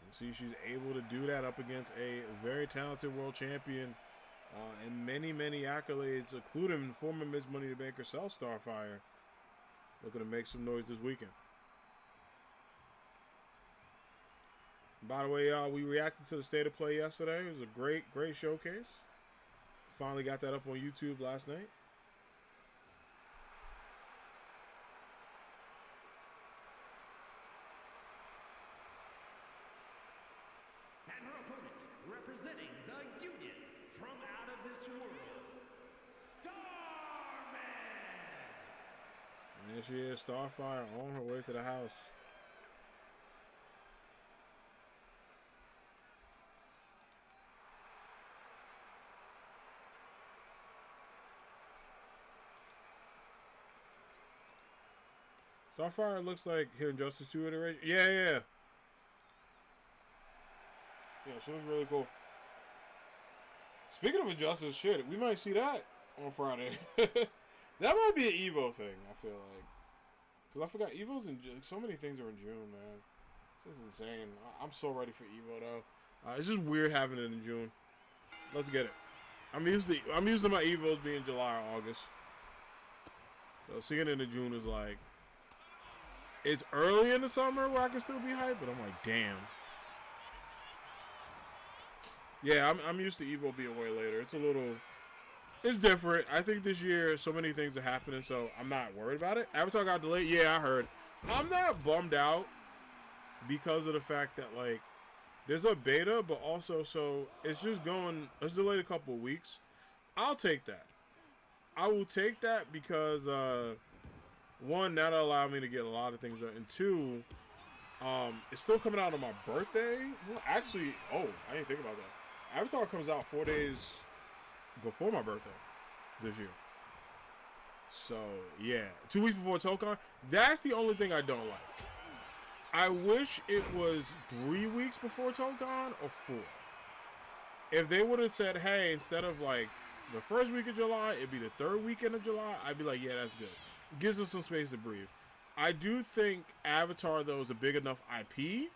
And see, she's able to do that up against a very talented world champion. And many, many accolades, including former Ms. Money in the Bank herself, Starfire, looking to make some noise this weekend. By the way, y'all, we reacted to the State of Play yesterday. It was a great showcase. Finally got that up on YouTube last night. And her opponent, representing the Union from out of this world, Starman! And there she is, Starfire, on her way to the house. Starfire looks like her Injustice 2 iteration. Yeah, she looks really cool. Speaking of Injustice, shit, we might see that on Friday. That might be an Evo thing, I feel like. Because I forgot, Evo's in June. So many things are in June, man. It's just insane. I'm so ready for Evo, though. It's just weird having it in June. Let's get it. I'm used to my Evos being July or August. So seeing it in June is like, it's early in the summer where I can still be hyped, but I'm like, damn. Yeah, I'm used to Evo being way later. It's different. I think this year so many things are happening, so I'm not worried about it. Avatar got delayed. Yeah, I heard. I'm not bummed out because of the fact that, like, there's a beta, but also, so it's delayed a couple of weeks. I'll take that. I will take that because, one, that'll allow me to get a lot of things done. And two, it's still coming out on my birthday. Well, actually, I didn't think about that. Avatar comes out 4 days before my birthday this year. So, yeah. 2 weeks before Tokon. That's the only thing I don't like. I wish it was 3 weeks before Tokon or 4. If they would have said, hey, instead of like the first week of July, it'd be the third weekend of July, I'd be like, yeah, that's good. Gives us some space to breathe. I do think Avatar, though, is a big enough IP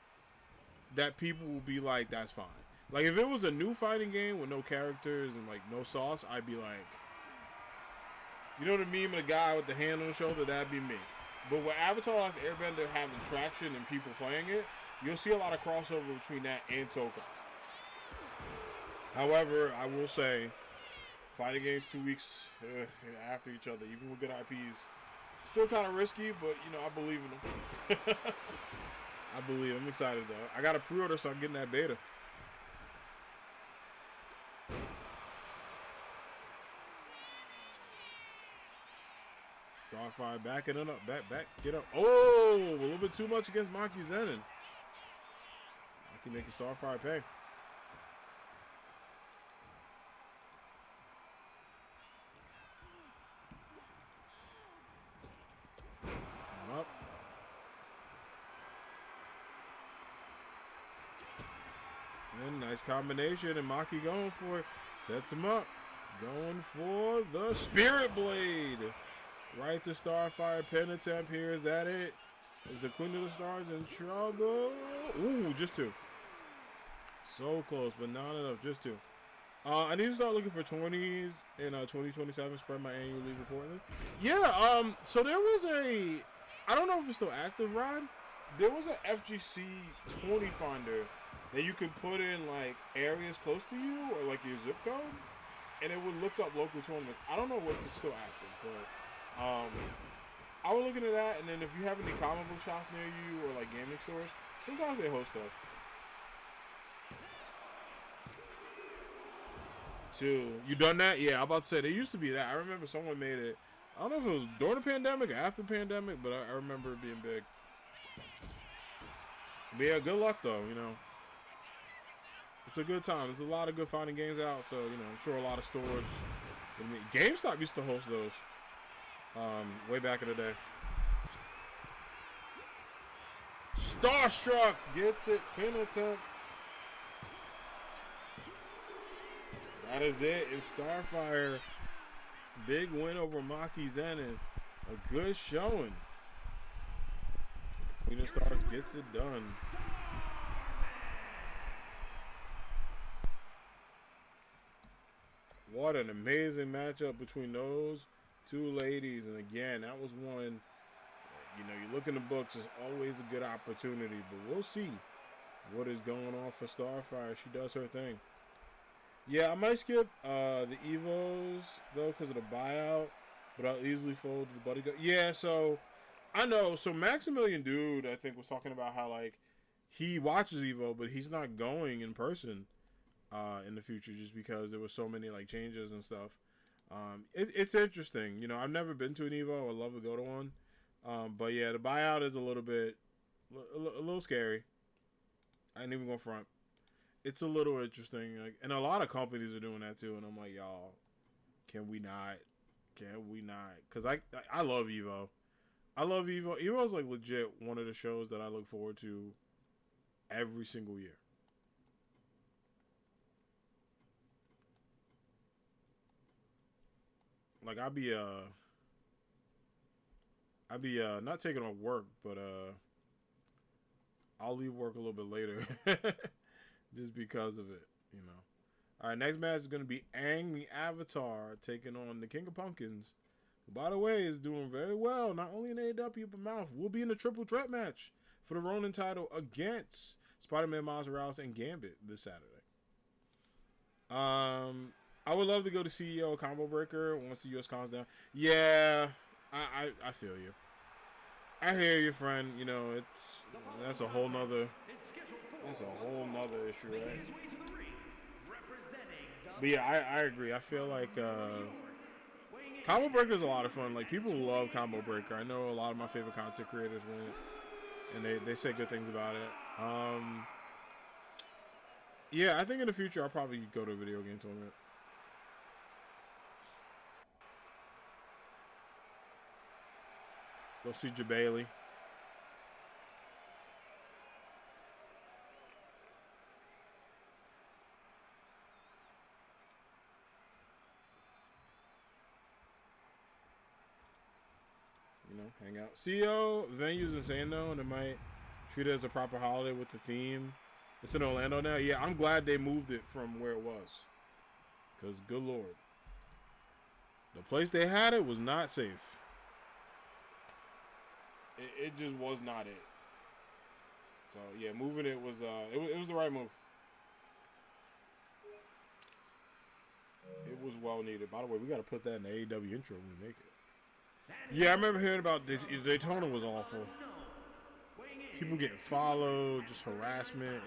that people will be like, that's fine. Like, if it was a new fighting game with no characters and, like, no sauce, I'd be like, you know the meme of the guy with the hand on the shoulder? That'd be me. But with Avatar Last Airbender having traction and people playing it, you'll see a lot of crossover between that and Tokon. However, I will say, fighting games 2 weeks after each other, even with good IPs, still kind of risky, but, you know, I believe in them. I believe. I'm excited, though. I got a pre-order, so I'm getting that beta. Starfire backing it up. Back. Get up. Oh, a little bit too much against Maki Zenin. Maki making Starfire pay. Up. And nice combination, and Maki going for it. Sets him up. Going for the Spirit Blade. Right to Starfire pin attempt here. Is that it? Is the Queen of the Stars in trouble? Ooh, just 2. So close, but not enough. Just 2. I need to start looking for 20s in 2027. Spread my annual leave accordingly. Yeah. So there was I don't know if it's still active, Rod. There was an FGC 20 finder that you could put in like areas close to you or like your zip code, and it would look up local tournaments. I don't know if it's still active, but I was looking at that, and then if you have any comic book shops near you or like gaming stores, sometimes they host stuff. 2. You done that? Yeah, I'm about to say, there used to be that. I remember someone made it. I don't know if it was during the pandemic or after the pandemic, but I remember it being big. But yeah, good luck, though, you know. It's a good time. There's a lot of good fighting games out, so, you know, I'm sure a lot of stores. GameStop used to host those way back in the day. Starstruck gets it. Pin attempt. That is it. It's Starfire. Big win over Maki Zenin. A good showing. The Queen of Stars gets it done. What an amazing matchup between those 2 ladies. And again, that was one, you know, you look in the books, it's always a good opportunity, but we'll see. what is going on for Starfire. She does her thing. Yeah, I might skip the Evos, though, because of the buyout. But I'll easily fold the Buddy Go. Yeah, so I know. So Maximilian Dude, I think, was talking about how, like, he watches Evo, but he's not going in person in the future just because there were so many, like, changes and stuff. It's interesting. You know, I've never been to an Evo. I'd love to go to one. But, yeah, the buyout is a little scary. I ain't even gonna front. It's a little interesting. Like, and a lot of companies are doing that, too. And I'm like, y'all, can we not? Can we not? Because I love Evo. I love Evo. Evo is like legit one of the shows that I look forward to every single year. Like I'd be not taking off work, but I'll leave work a little bit later just because of it, you know. All right, next match is going to be Aang the Avatar taking on the King of Pumpkins, who, by the way, is doing very well, not only in AAW, but Mouth. Will be in a triple threat match for the Ronin title against Spider-Man, Miles Morales, and Gambit this Saturday. I would love to go to CEO Combo Breaker once the US calms down. Yeah, I feel you. I hear you, friend. You know, that's a whole nother issue, right? But yeah, I agree. I feel like Combo Breaker is a lot of fun. Like, people love Combo Breaker. I know a lot of my favorite content creators went, and they say good things about it. Yeah, I think in the future I'll probably go to a video game tournament. Go see Jabali. You know, hang out. CEO venue's insane though, and it might treat it as a proper holiday with the theme. It's in Orlando now. Yeah, I'm glad they moved it from where it was. Because, good Lord. The place they had it was not safe. It just was not it. So, yeah, moving it was it was the right move. It was well needed. By the way, we got to put that in the AAW intro when we make it. Yeah, I remember hearing about this. Daytona was awful. People getting followed, just harassment.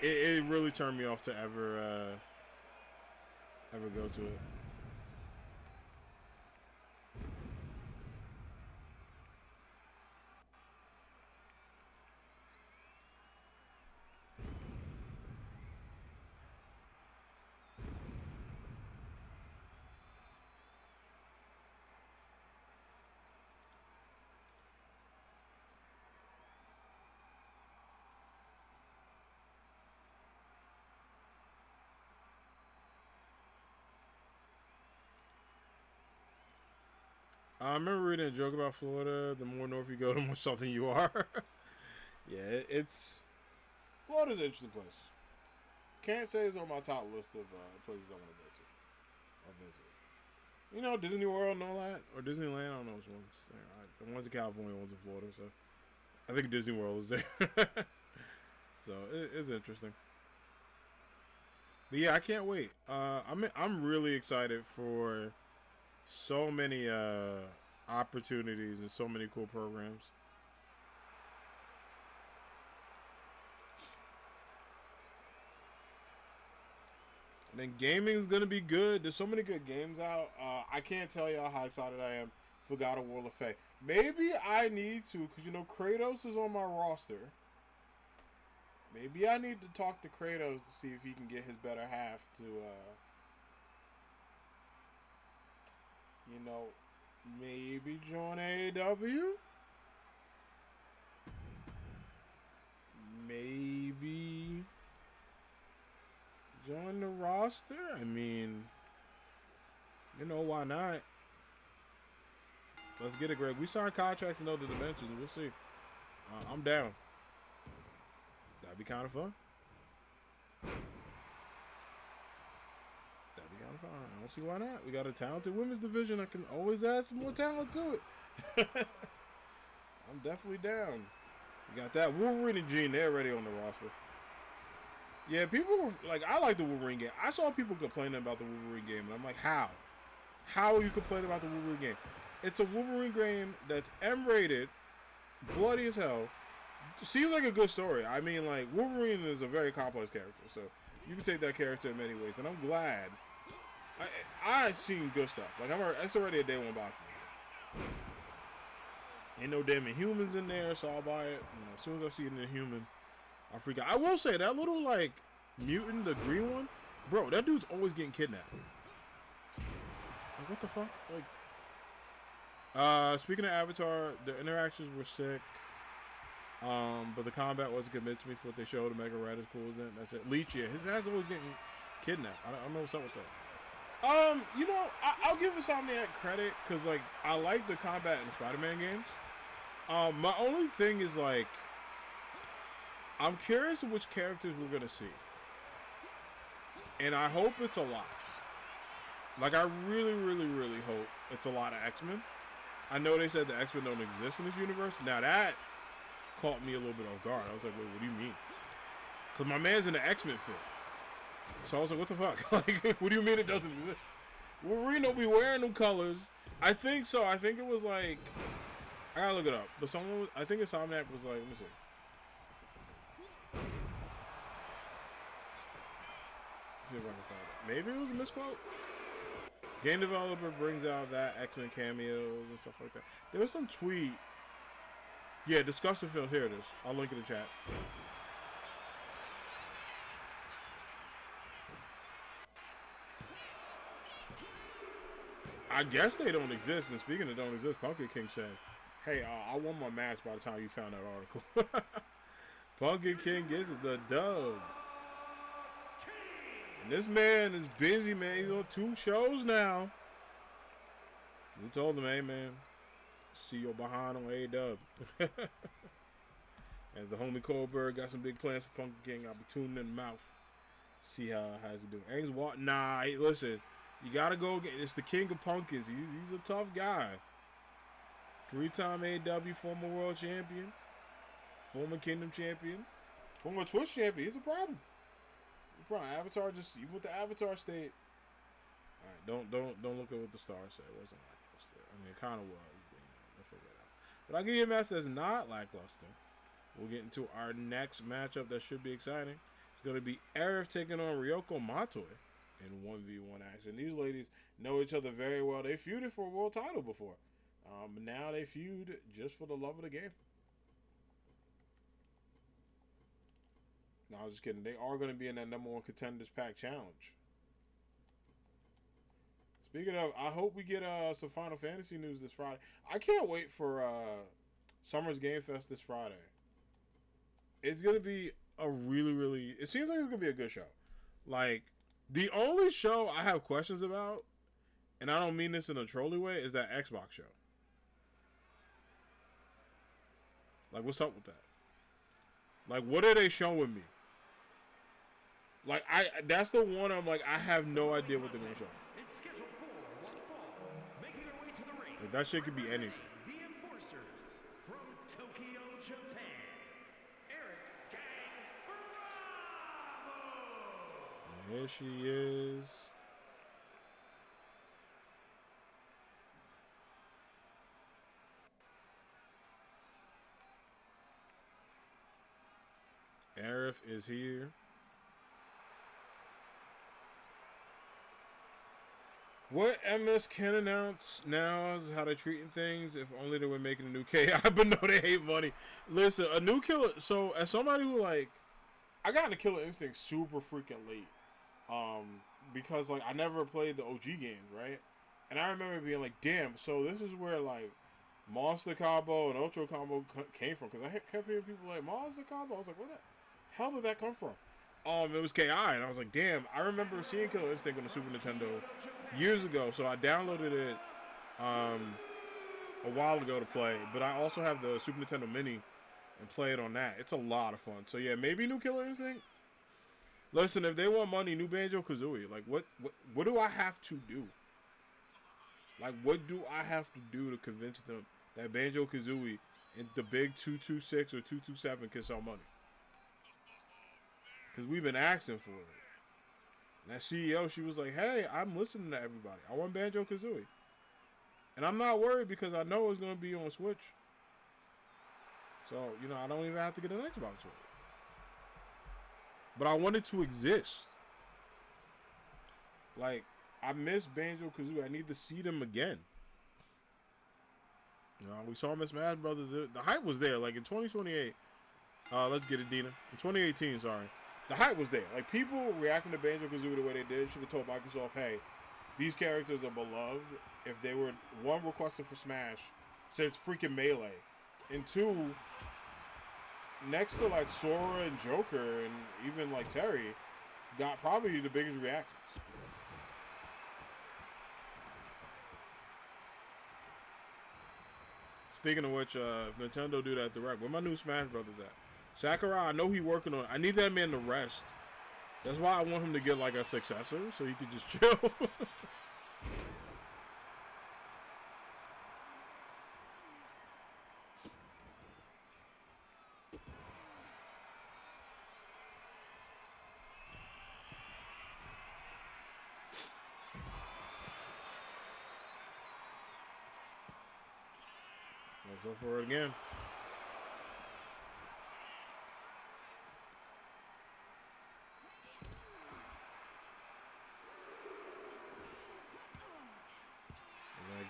It really turned me off to ever go to it. I remember reading a joke about Florida. The more north you go, the more southern you are. Yeah, Florida's an interesting place. Can't say it's on my top list of places I want to go to or visit. You know, Disney World and all that, or Disneyland. I don't know which ones. The ones in California, ones in Florida. So I think Disney World is there. So it's interesting. But yeah, I can't wait. I'm really excited for so many opportunities and so many cool programs. And then gaming is gonna be good. There's so many good games out. I can't tell y'all how excited I am for God of War Lefay. Maybe I need to, because you know Kratos is on my roster. Maybe I need to talk to Kratos to see if he can get his better half to you know, maybe join AAW. Maybe join the roster. I mean, you know, why not? Let's get it, Greg. We signed contracts in other dimensions. We'll see. I'm down. That'd be kind of fun. I don't see why not. We got a talented women's division. I can always add some more talent to it. I'm definitely down. You got that Wolverine and Jean. They're already on the roster. Yeah, people were like, I like the Wolverine game. I saw people complaining about the Wolverine game, and I'm like, how? How are you complaining about the Wolverine game? It's a Wolverine game that's M-rated, bloody as hell. Seems like a good story. I mean, like, Wolverine is a very complex character, so you can take that character in many ways, and I'm glad. I've seen good stuff. Like, it's already a day one buy for me. Ain't no damn Inhumans in there, so I'll buy it. You know, as soon as I see an Inhuman, I'll freak out. I will say, that little, like, mutant, the green one, bro, that dude's always getting kidnapped. Like, what the fuck? Like, speaking of Avatar, the interactions were sick. But the combat wasn't convincing me for what they showed. The Mega Red is cool, isn't it? That's it. Leech, yeah, his ass always getting kidnapped. I don't know what's up with that. You know, I'll give Insomniac credit because, like, I like the combat in the Spider-Man games. My only thing is, like, I'm curious of which characters we're gonna see, and I hope it's a lot. Like, I really, really, really hope it's a lot of X-Men. I know they said the X-Men don't exist in this universe. Now that caught me a little bit off guard. I was like, wait, what do you mean? Because my man's in the X-Men film. So I was like, what the fuck? Like, what do you mean it doesn't exist? Wolverine don't be wearing them colors. I think so. I think it was like, I gotta look it up. But someone was, I think Insomniac was like, let me see. See if I can find it. Maybe it was a misquote. Game developer brings out that X-Men cameos and stuff like that. There was some tweet. Yeah, disgusting film. Here it is. I'll link in the chat. I guess they don't exist. And speaking of don't exist, Pumpkin King said, hey, I won my match by the time you found that article. Pumpkin King gets the dub. And this man is busy, man. He's on 2 shows now. We told him, hey, man, see your behind on AAW. As the homie Colberg got some big plans for Pumpkin King, I'll be tuning in the mouth. See how he doing. Aang's what? Nah, hey, listen. You gotta go get. It's the king of pumpkins. He's a tough guy. 3-time AAW former world champion, former Kingdom champion, former Twitch champion. He's a problem. Avatar just even with the Avatar state. All right, don't look at what the star said. It wasn't lackluster. I mean, it kind of was. But, you know, we'll figure it out. But I'll give you a match that's not lackluster. We'll get into our next matchup that should be exciting. It's going to be Arif taking on Ryoko Matoi in 1v1 action. These ladies know each other very well. They feuded for a world title before. Now they feud just for the love of the game. No, I was just kidding. They are going to be in that #1 Contenders Pack Challenge. Speaking of, I hope we get some Final Fantasy news this Friday. I can't wait for Summer's Game Fest this Friday. It's going to be a really, really... It seems like it's going to be a good show. Like, the only show I have questions about, and I don't mean this in a trolly way, is that Xbox show. Like, what's up with that? Like, what are they showing me? Like, that's the one I'm like, I have no idea what they're going to show. Like, that shit could be anything. The Enforcers from Tokyo, Japan. Eric Gang Bravo! There she is. Arif is here. What MS can announce now is how they're treating things. If only they were making a new KI, but no, they hate money. Listen, a new Killer. So, as somebody who like, I got into Killer Instinct super freaking late, because like I never played the OG games, right? And I remember being like, damn. So this is where like Monster Combo and Ultra Combo came from, because I kept hearing people like Monster Combo. I was like, where the hell did that come from? It was KI, and I was like, damn. I remember seeing Killer Instinct on the Super Nintendo years ago, so I downloaded it a while ago to play, but I also have the Super Nintendo Mini and play it on that. It's a lot of fun. So yeah, maybe new Killer Instinct. Listen, if they want money, new Banjo-Kazooie. Like, what do I have to do? Like, what do I have to do to convince them that Banjo-Kazooie And the big 226 or 227 can sell money. Because we've been asking for it. And that CEO, she was like, hey, I'm listening to everybody. I want Banjo-Kazooie. And I'm not worried because I know it's going to be on Switch. So, you know, I don't even have to get an Xbox for it. But I want it to exist. Like, I miss Banjo-Kazooie. I need to see them again. You know, we saw them in Smash Brothers. The hype was there. Like, in 2028. Let's get it, Dina. In 2018, sorry. The hype was there. Like, people reacting to Banjo-Kazooie the way they did should have told Microsoft, hey, these characters are beloved if they were, one, requested for Smash since freaking Melee. And two, next to, like, Sora and Joker and even, like, Terry, got probably the biggest reactions. Speaking of which, if Nintendo do that direct, where my new Smash Brothers at? Sakurai, I know he working on it. I need that man to rest. That's why I want him to get like a successor so he could just chill. Let's go for it again.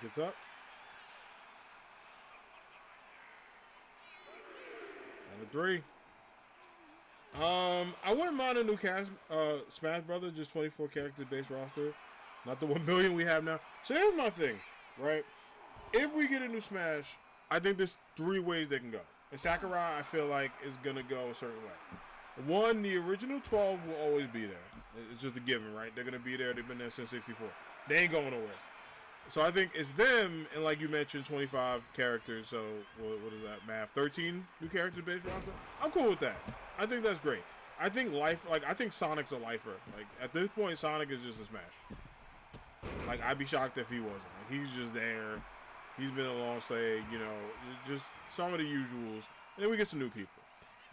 Gets up. Number 3. I wouldn't mind a new Smash Brothers, just 24 character based roster, not the 1 billion we have now. So here's my thing, right? If we get a new Smash, I think there's 3 ways they can go. And Sakurai, I feel like, is gonna go a certain way. 1, the original 12 will always be there. It's just a given, right? They're gonna be there. They've been there since 64. They ain't going nowhere. So I think it's them, and like you mentioned, 25 characters. So what is that math? 13 new characters based roster. I'm cool with that. I think that's great. I think I think Sonic's a lifer. Like at this point, Sonic is just a Smash. Like I'd be shocked if he wasn't. Like he's just there. He's been along, say, you know, just some of the usuals, and then we get some new people.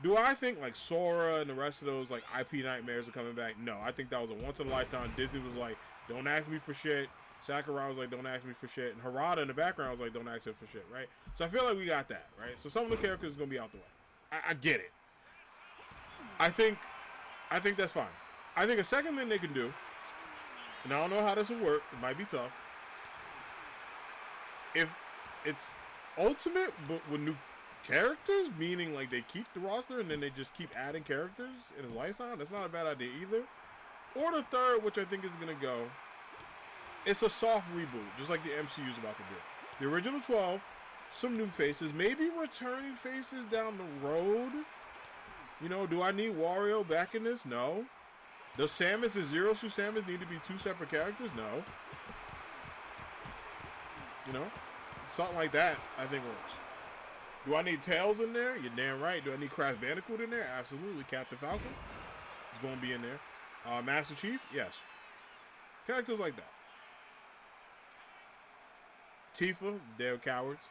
Do I think like Sora and the rest of those like IP nightmares are coming back? No, I think that was a once in a lifetime. Disney was like, don't ask me for shit. Sakurai was like, don't ask me for shit. And Harada in the background was like, don't ask him for shit, right? So I feel like we got that, right? So some of the characters are going to be out the way. I get it. I think that's fine. I think a second thing they can do, and I don't know how this will work. It might be tough. If it's Ultimate, but with new characters, meaning like they keep the roster and then they just keep adding characters in his lifetime, that's not a bad idea either. Or the third, which I think is going to go, it's a soft reboot, just like the MCU is about to do. The original 12, some new faces, maybe returning faces down the road. You know, do I need Wario back in this? No. Does Samus and Zero Suit Samus need to be 2 separate characters? No. You know, something like that I think works. Do I need Tails in there? You're damn right. Do I need Crash Bandicoot in there? Absolutely. Captain Falcon is going to be in there. Master Chief? Yes. Characters like that. Tifa, they're cowards.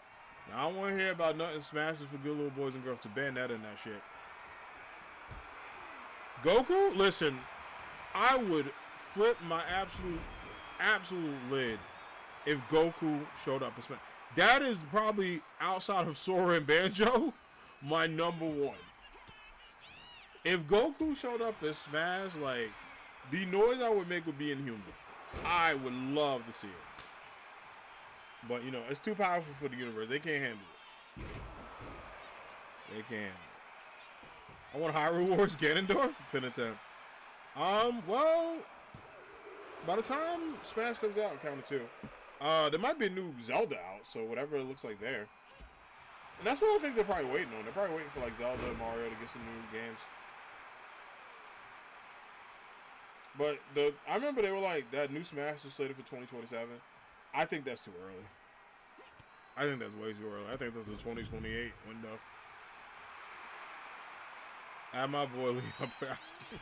Now, I don't want to hear about nothing smashes for good little boys and girls to ban that and that shit. Goku, listen, I would flip my absolute lid if Goku showed up in Smash. That is probably, outside of Sora and Banjo, my number 1. If Goku showed up in Smash, like, the noise I would make would be inhuman. I would love to see it. But, you know, it's too powerful for the universe. They can't handle it. They can't. I want Hyrule Wars Ganondorf pin attempt. Well, by the time Smash comes out, count of 2, there might be a new Zelda out, so whatever it looks like there. And that's what I think they're probably waiting on. They're probably waiting for, like, Zelda and Mario to get some new games. But I remember they were like, that new Smash is slated for 2027. I think that's too early. I think that's way too early. I think that's a 2028 window. Add my boy Lee Prowski.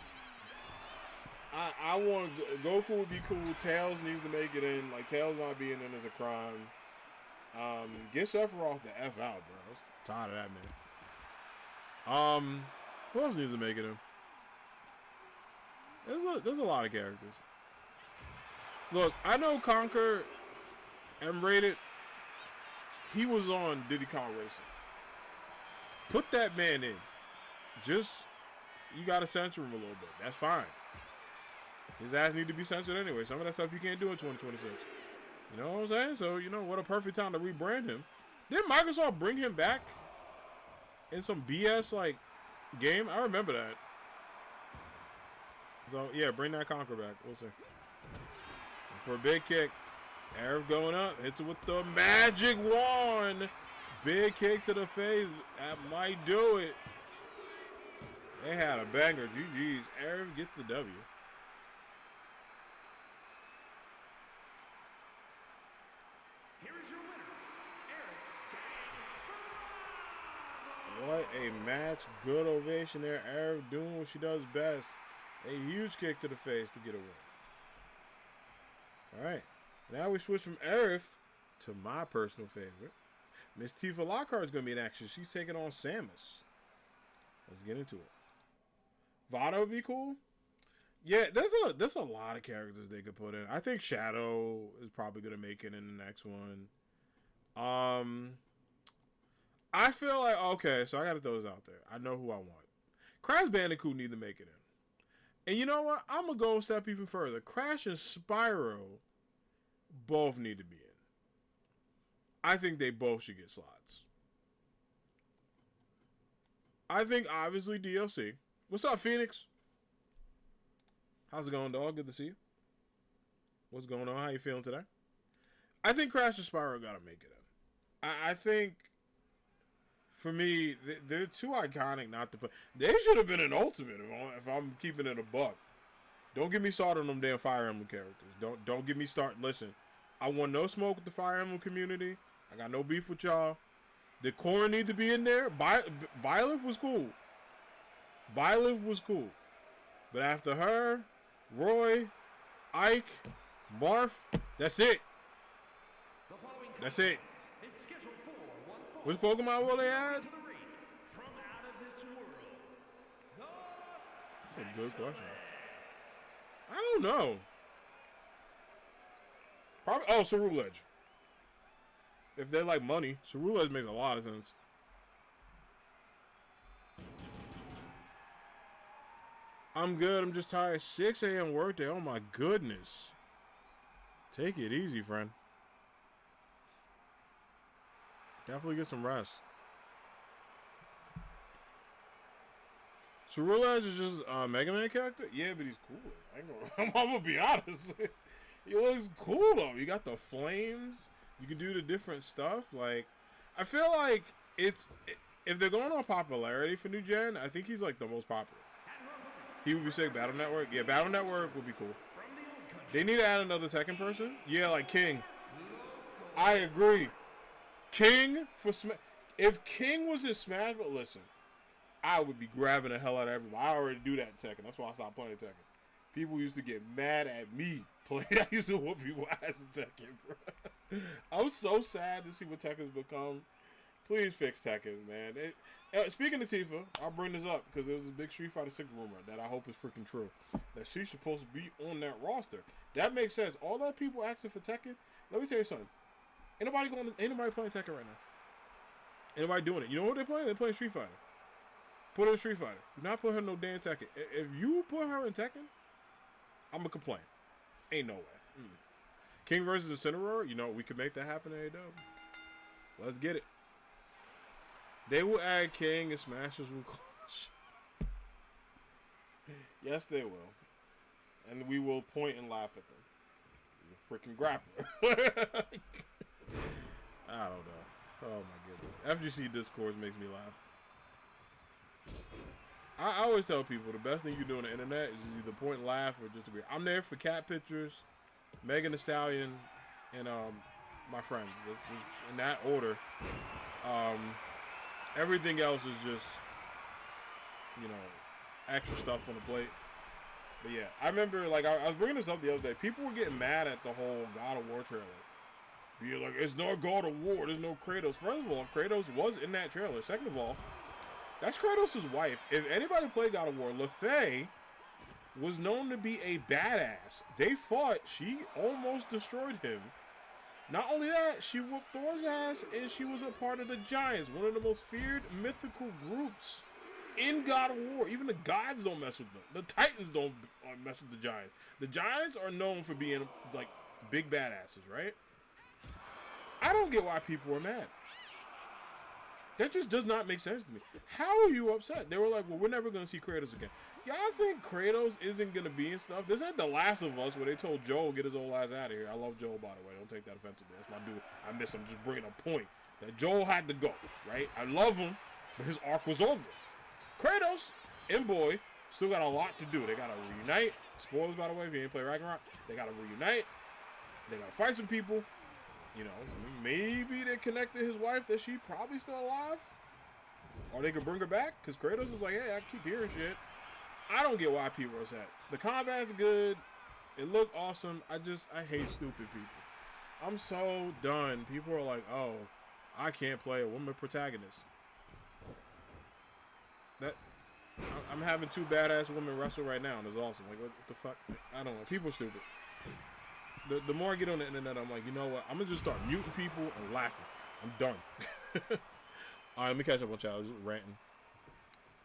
I want Goku would be cool. Tails needs to make it in. Like Tails not being in is a crime. Get Sephiroth the F out, bro. Tired of that, man. Who else needs to make it in? There's a lot of characters. Look, I know Conquer M-rated. He was on Diddy Kong Racing. Put that man in. Just, you got to censor him a little bit. That's fine. His ass need to be censored anyway. Some of that stuff you can't do in 2026. You know what I'm saying? So, you know, what a perfect time to rebrand him. Didn't Microsoft bring him back in some BS, like, game? I remember that. So, yeah, bring that Conquer back. We'll see. For a big kick. Arif going up. Hits it with the magic wand. Big kick to the face. That might do it. They had a banger. GG's. Arif gets the W. Here is your winner, Arif. What a match. Good ovation there. Arif doing what she does best. A huge kick to the face to get a win. All right. Now we switch from Arif to my personal favorite. Miss Tifa Lockhart is going to be in action. She's taking on Samus. Let's get into it. Vada would be cool. Yeah, there's a lot of characters they could put in. I think Shadow is probably going to make it in the next one. I feel like, okay, so I got to throw this out there. I know who I want. Crash Bandicoot need to make it in. And you know what? I'm going to go a step even further. Crash and Spyro both need to be in. I think they both should get slots. I think obviously DLC. What's up, Phoenix? How's it going, dog? Good to see you. What's going on? How you feeling today? I think Crash and Spyro gotta make it in. I think for me, they're too iconic not to put. They should have been an Ultimate if I'm keeping it a buck. Don't get me started on them damn Fire Emblem characters. Don't get me started. Listen, I want no smoke with the Fire Emblem community. I got no beef with y'all. Did Corrin need to be in there? Byleth was cool. Byleth was cool. But after her, Roy, Ike, Marth, that's it. That's it. Which Pokemon will they add? That's a good question. I don't know. Probably. Oh, Ceruledge. If they like money, Ceruledge makes a lot of sense. I'm good. I'm just tired. 6 a.m. work day. Oh my goodness. Take it easy, friend. Definitely get some rest. Ceruledge is just a Mega Man character? Yeah, but he's cool. I'm gonna be honest. He looks cool though. You got the flames. You can do the different stuff. Like, I feel like if they're going on popularity for new gen, I think he's like the most popular. He would be sick. Battle Network. Yeah, Battle Network would be cool. They need to add another Tekken person. Yeah, like King. I agree. King for Smash. If King was in Smash, but listen, I would be grabbing the hell out of everybody. I already do that in Tekken. That's why I stopped playing Tekken. People used to get mad at me playing. I used to whoop people ass in Tekken, bro. I'm so sad to see what Tekken's become. Please fix Tekken, man. Speaking of Tifa, I'll bring this up because there was a big Street Fighter 6 rumor that I hope is freaking true. That she's supposed to be on that roster. That makes sense. All that people asking for Tekken, let me tell you something. Ain't nobody playing Tekken right now. Ain't nobody doing it. You know what they're playing? They're playing Street Fighter. Put her in Street Fighter. Do not put her in no damn Tekken. If you put her in Tekken, I'm going to complain. Ain't no way. King versus Incineroar, you know, we could make that happen in AAW. Let's get it. They will add King and Smashers will clash. Yes, they will. And we will point and laugh at them. He's a freaking grappler. I don't know. Oh my goodness. FGC Discourse makes me laugh. I always tell people the best thing you do on the internet is just either point and laugh or just agree. I'm there for cat pictures, Megan Thee Stallion, and my friends. In that order. Everything else is just, you know, extra stuff on the plate. But yeah, I remember, like, I was bringing this up the other day. People were getting mad at the whole God of War trailer. Be like, it's no God of War. There's no Kratos. First of all, Kratos was in that trailer. Second of all, that's Kratos' wife. If anybody played God of War, LaFay was known to be a badass. They fought. She almost destroyed him. Not only that, she whooped Thor's ass, and she was a part of the Giants, one of the most feared mythical groups in God of War. Even the gods don't mess with them. The Titans don't mess with the Giants. The Giants are known for being like big badasses, right? I don't get why people are mad. That just does not make sense to me. How are you upset? They were like, well, we're never going to see Kratos again. Y'all think Kratos isn't going to be in stuff? This ain't The Last of Us where they told Joel, get his old ass out of here. I love Joel, by the way. Don't take that offensively. That's my dude. I miss him. Just bringing a point that Joel had to go, right? I love him, but his arc was over. Kratos and Boy still got a lot to do. They got to reunite. Spoilers, by the way, if you ain't play Ragnarok. They got to reunite. They got to fight some people. You know, maybe they connected his wife that she probably still alive. Or they could bring her back. Because Kratos was like, hey, I keep hearing shit. I don't get why people are upset. The combat's good. It looked awesome. I hate stupid people. I'm so done. People are like, oh, I can't play a woman protagonist. I'm having two badass women wrestle right now, and it's awesome. Like, what the fuck? I don't know. People are stupid. The more I get on the internet, I'm like, you know what? I'm going to just start muting people and laughing. I'm done. All right, let me catch up on y'all. I was just ranting.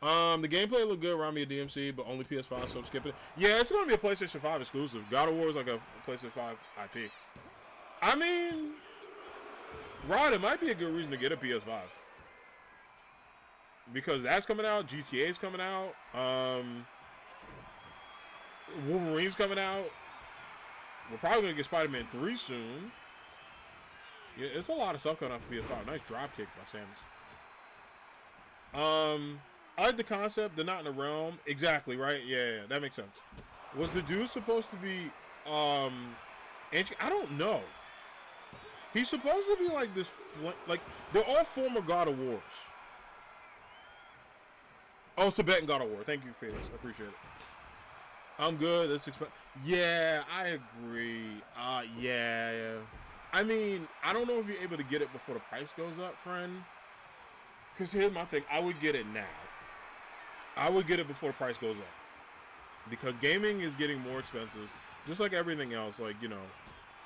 The gameplay looked good around me at DMC, but only PS5, so I'm skipping it. Yeah, it's going to be a PlayStation 5 exclusive. God of War is like a PlayStation 5 IP. I mean, Rod, it might be a good reason to get a PS5. Because that's coming out. GTA's coming out. Wolverine's coming out. We're probably going to get Spider-Man 3 soon. Yeah, it's a lot of stuff coming out for PS5. Nice drop kick by Samus. I like the concept. They're not in the realm. Exactly, right? Yeah, that makes sense. Was the dude supposed to be, I don't know. He's supposed to be like this, like, they're all former God of Wars. Oh, it's Tibetan God of War. Thank you, Felix. I appreciate it. I'm good. Let's expect. Yeah, I agree. Yeah. I mean, I don't know if you're able to get it before the price goes up, friend. Because here's my thing. I would get it now. I would get it before the price goes up. Because gaming is getting more expensive. Just like everything else. Like, you know,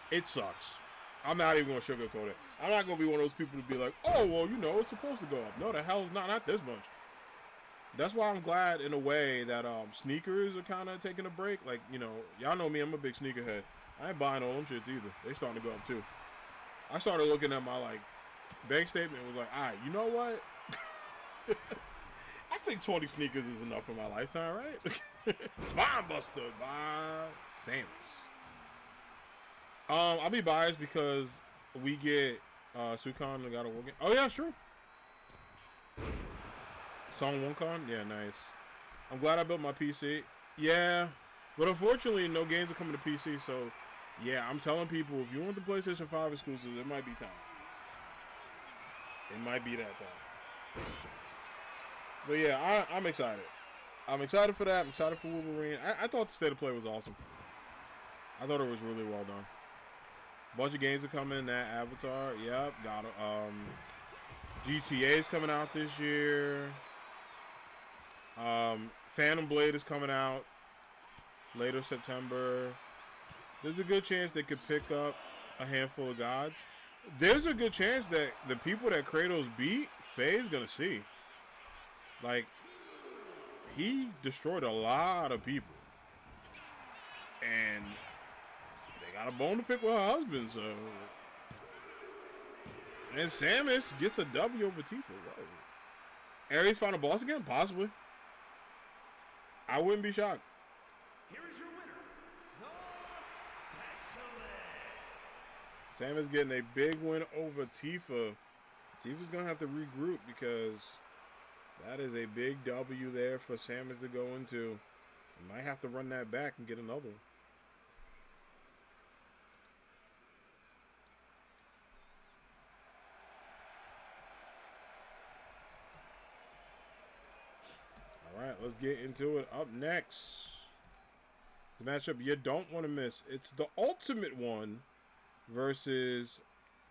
it sucks. I'm not even going to sugarcoat it. I'm not going to be one of those people to be like, oh, well, you know, it's supposed to go up. No, the hell is not this much. That's why I'm glad, in a way, that sneakers are kind of taking a break. Like, you know, y'all know me, I'm a big sneakerhead. I ain't buying all them shits either. They starting to go up, too. I started looking at my, like, bank statement and was like, all right, you know what? I think 20 sneakers is enough for my lifetime, right? Spine Buster by Samus. I'll be biased because we get Sukan and God of War game. Oh, yeah, it's true. Song 1 con? Yeah, nice. I'm glad I built my PC. Yeah, but unfortunately, no games are coming to PC, so yeah, I'm telling people, if you want the PlayStation 5 exclusives, it might be time. It might be that time. But yeah, I'm excited. I'm excited for that. I'm excited for Wolverine. I thought the state of play was awesome. I thought it was really well done. Bunch of games are coming. That Avatar, yep. Got GTA is coming out this year. Phantom Blade is coming out later September. There's a good chance they could pick up a handful of gods. There's a good chance that the people that Kratos beat, Faye's gonna see. Like, he destroyed a lot of people. And they got a bone to pick with her husband, so. And Samus gets a W over Tifa. Whoa. Ares found a boss again? Possibly. I wouldn't be shocked. Here is your winner, the Specialist. Samus getting a big win over Tifa. Tifa's going to have to regroup because that is a big W there for Samus to go into. Might have to run that back and get another one. All right, let's get into it. Up next, the matchup you don't want to miss. It's the Ultimate One versus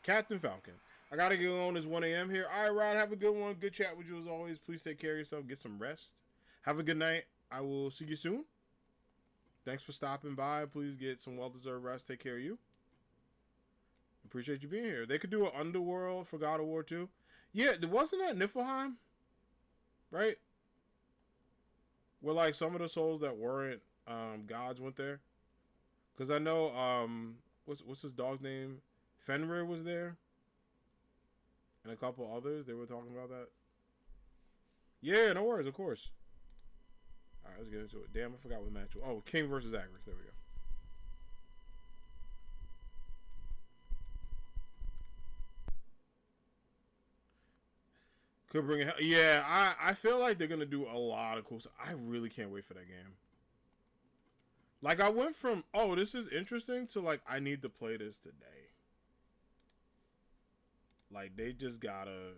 Captain Falcon. I gotta get on this 1 a.m. here. All right, Rod, have a good one. Good chat with you as always. Please take care of yourself. Get some rest. Have a good night. I will see you soon. Thanks for stopping by. Please get some well-deserved rest. Take care of you. Appreciate you being here. They could do an Underworld for God of War 2. Yeah, wasn't that Niflheim? Right? Where like some of the souls that weren't gods went there. Because I know what's his dog's name? Fenrir was there. And a couple others. They were talking about that. Yeah, no worries, of course. Alright, let's get into it. Damn, I forgot what match. Oh, King versus Agris. There we go. Could bring it. Yeah, I feel like they're gonna do a lot of cool stuff. I really can't wait for that game. Like I went from this is interesting to like I need to play this today. Like they gotta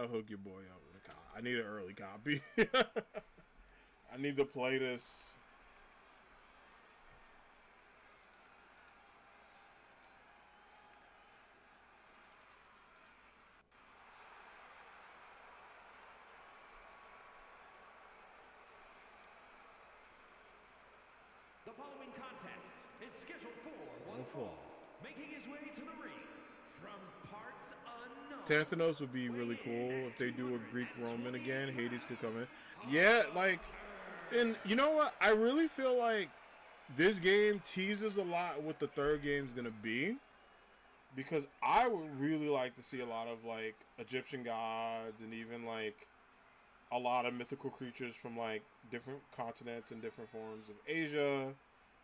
hook your boy up with a copy. I need an early copy. I need to play this. The following contest is scheduled for one fall. Making his way to the ring from parts unknown. Tantanos would be really cool if they do a Greek Roman again. Hades could come in. Yeah, like, and you know what? I really feel like this game teases a lot what the third game's gonna be. Because I would really like to see a lot of like Egyptian gods and even like a lot of mythical creatures from like different continents and different forms of Asia.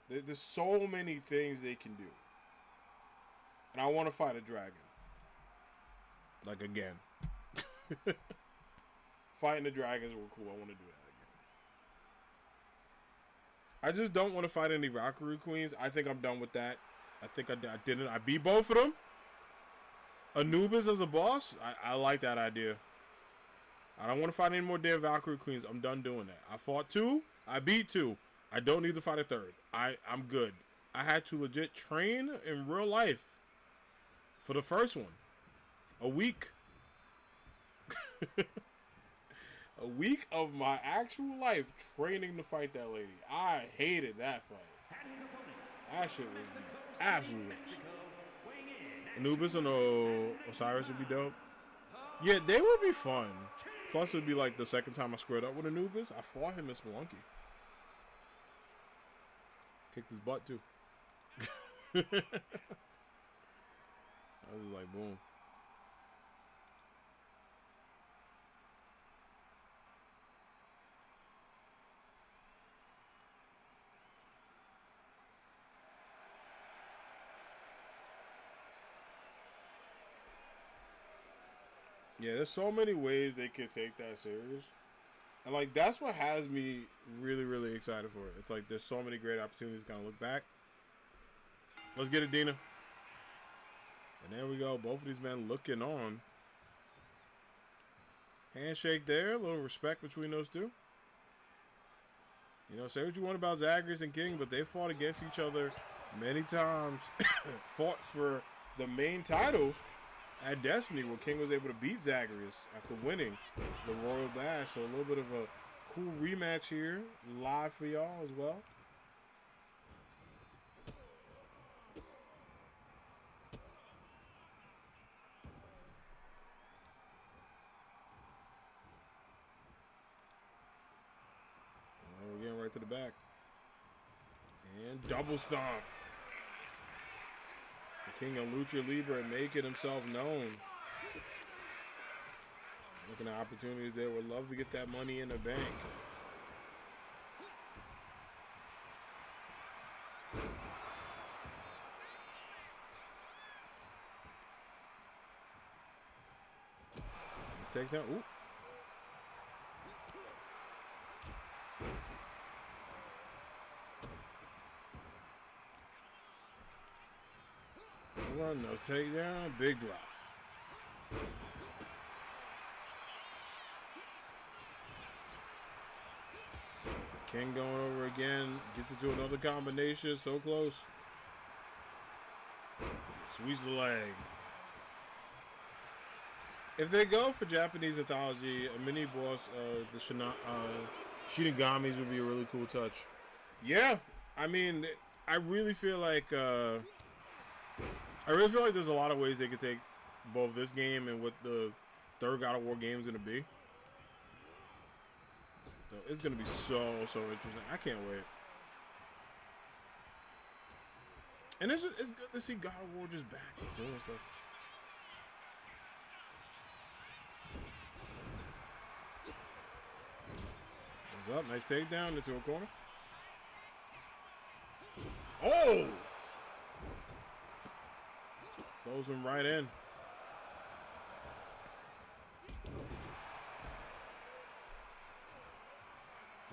There's so many things they can do. And I want to fight a dragon. Like again. Fighting the dragons were cool. I want to do that again. I just don't want to fight any Valkyrie queens. I think I'm done with that. I think I didn't. I beat both of them. Anubis as a boss. I like that idea. I don't want to fight any more damn Valkyrie queens. I'm done doing that. I fought 2. I beat 2. I don't need to fight a 3rd. I'm good. I had to legit train in real life for the first one. A week. A week of my actual life training to fight that lady. I hated that fight. That shit was absolute. Anubis and Osiris would be dope. Yeah, they would be fun. Plus, it would be like the second time I squared up with Anubis. I fought him in Spelunky. Kicked his butt, too. I was just like, boom. Yeah, there's so many ways they could take that serious. And, like, that's what has me really, really excited for it. It's like there's so many great opportunities to kind of look back. Let's get it, Dina. And there we go. Both of these men looking on. Handshake there. A little respect between those two. You know, say what you want about Zagreus and King, but they fought against each other many times. Fought for the main title at Destiny, where King was able to beat Zagreus after winning the Royal Bash. So a little bit of a cool rematch here, live for y'all as well. And we're getting right to the back. And double stomp. King of Lucha Libre making himself known. Looking at opportunities there. Would love to get that money in the bank. Let's take that. Ooh. Run those takedown, big drop. King going over again, gets into another combination, so close. Squeeze the leg. If they go for Japanese mythology, a mini boss of the Shinigamis would be a really cool touch. Yeah, I mean, I really feel like there's a lot of ways they could take both this game and what the third God of War game is gonna be. So it's gonna be so interesting. I can't wait. And it's good to see God of War just back doing stuff. What's up? Nice takedown into a corner. Oh! Throws him right in.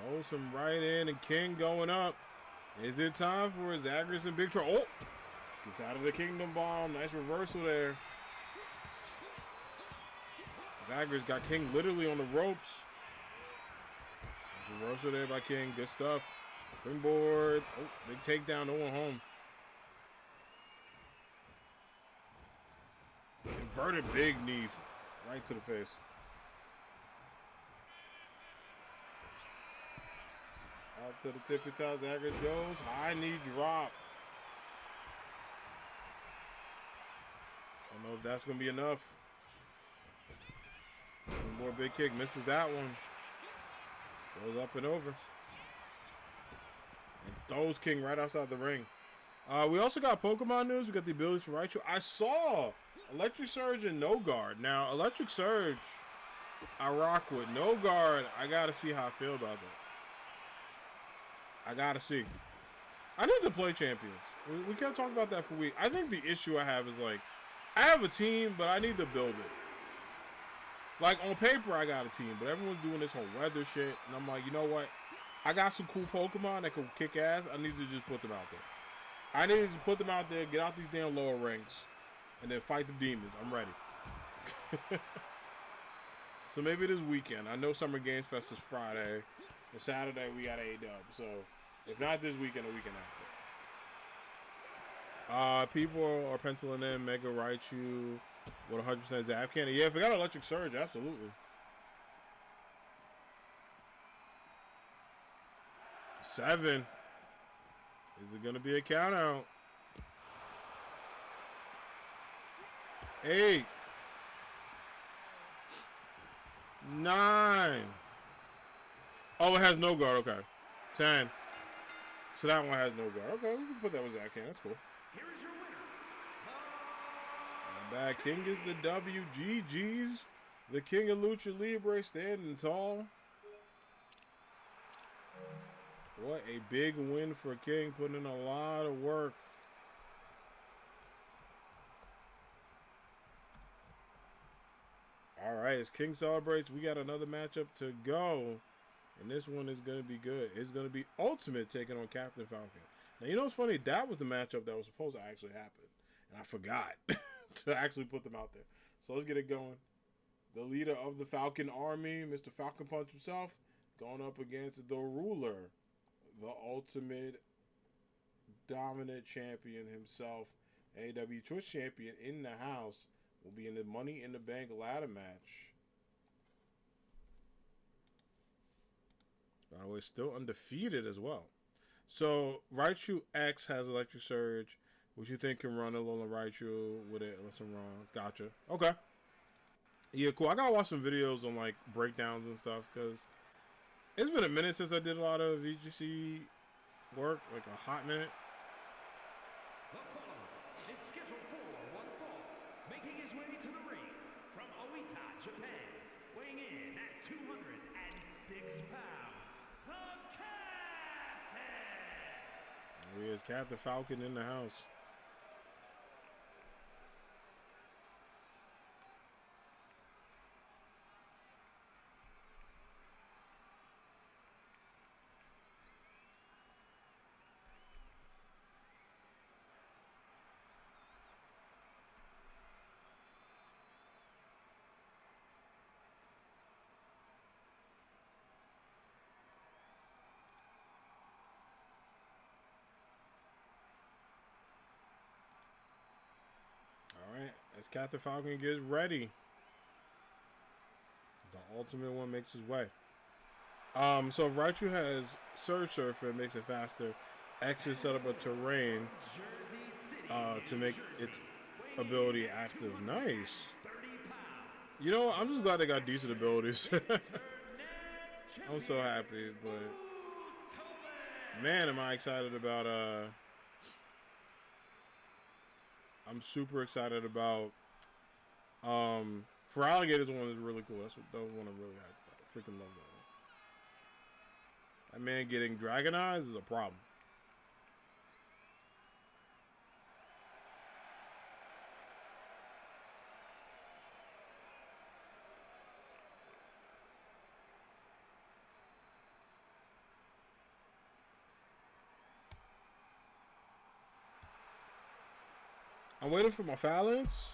Throws him right in, and King going up. Is it time for Zagreus in big trouble? Oh! Gets out of the Kingdom Bomb. Nice reversal there. Zagreus got King literally on the ropes. Nice reversal there by King. Good stuff. Springboard. Oh, big takedown. No one home. Inverted big knee right to the face. Up to the tippy top. Zagreus goes. High knee drop. I don't know if that's going to be enough. One more big kick. Misses that one. Goes up and over. And throws King right outside the ring. We also got Pokemon news. We got the ability to Raichu. I saw Electric Surge and No Guard. Now, Electric Surge, I rock with. No Guard, I got to see how I feel about that. I got to see. I need to play champions. We can't talk about that for a week. I think the issue I have is, like, I have a team, but I need to build it. Like, on paper, I got a team, but everyone's doing this whole weather shit. And I'm like, you know what? I got some cool Pokemon that can kick ass. I need to just put them out there. I need to put them out there, get out these damn lower ranks, and then fight the demons. I'm ready. So maybe this weekend. I know Summer Games Fest is Friday. And Saturday, we got AAW. So if not this weekend, the weekend after. People are penciling in Mega Raichu with 100% Zap Candy. Yeah, if we got Electric Surge, absolutely. 7. Is it going to be a count out? 8. 9. Oh, it has no guard. Okay. 10. So that one has no guard. Okay, we can put that with Zap Candy. That's cool. Here is your winner. Bad King is the WGGs. The King of Lucha Libre standing tall. What a big win for King, putting in a lot of work. All right, as King celebrates, we got another matchup to go. And this one is going to be good. It's going to be Ultimate taking on Captain Falcon. Now, you know what's funny? That was the matchup that was supposed to actually happen. And I forgot to actually put them out there. So let's get it going. The leader of the Falcon Army, Mr. Falcon Punch himself, going up against the ruler, the Ultimate Dominant Champion himself, AAW Twitch Champion in the house, will be in the Money in the Bank ladder match. By the way, still undefeated as well. So, Raichu X has Electric Surge, which you think can run along the Raichu with it unless I'm wrong. Gotcha. Okay. Yeah, cool. I gotta watch some videos on, like, breakdowns and stuff, because it's been a minute since I did a lot of VGC work, like a hot minute. The following is scheduled for one fall, making his way to the ring from Oita, Japan, weighing in at 206 pounds, the Captain! He is Captain Falcon in the house. As Captain Falcon gets ready, the Ultimate One makes his way. So if Raichu has Surge Surfer, it makes it faster. X is set up a terrain to make its ability active. Nice. You know, I'm just glad they got decent abilities. I'm so happy, but man, am I excited about I'm super excited about for Alligator's one is really cool. That's what the one I'm really hyped about. I freaking love that one. That man getting Dragonized is a problem. I'm waiting for my Phalanx.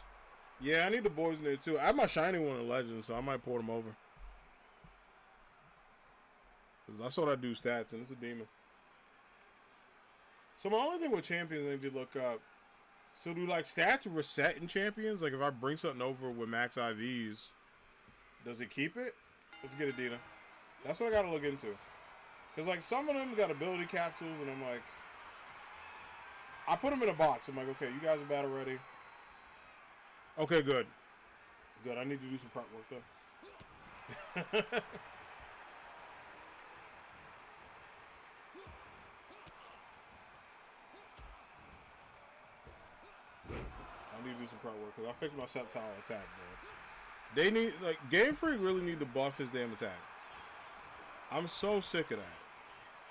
Yeah, I need the boys in there too. I have my shiny one in Legends, so I might port them over. Because that's what I do stats, and it's a demon. So my only thing with champions I need to look up. So do like stats reset in champions? Like if I bring something over with max IVs, does it keep it? Let's get it, Dina. That's what I gotta look into. Because like some of them got ability capsules, and I'm like, I put them in a box. I'm like, okay, you guys are battle ready. Okay, good. Good. I need to do some prep work though. I need to do some prep work because I fixed my Sceptile attack, bro. They need, like, Game Freak really need to buff his damn attack. I'm so sick of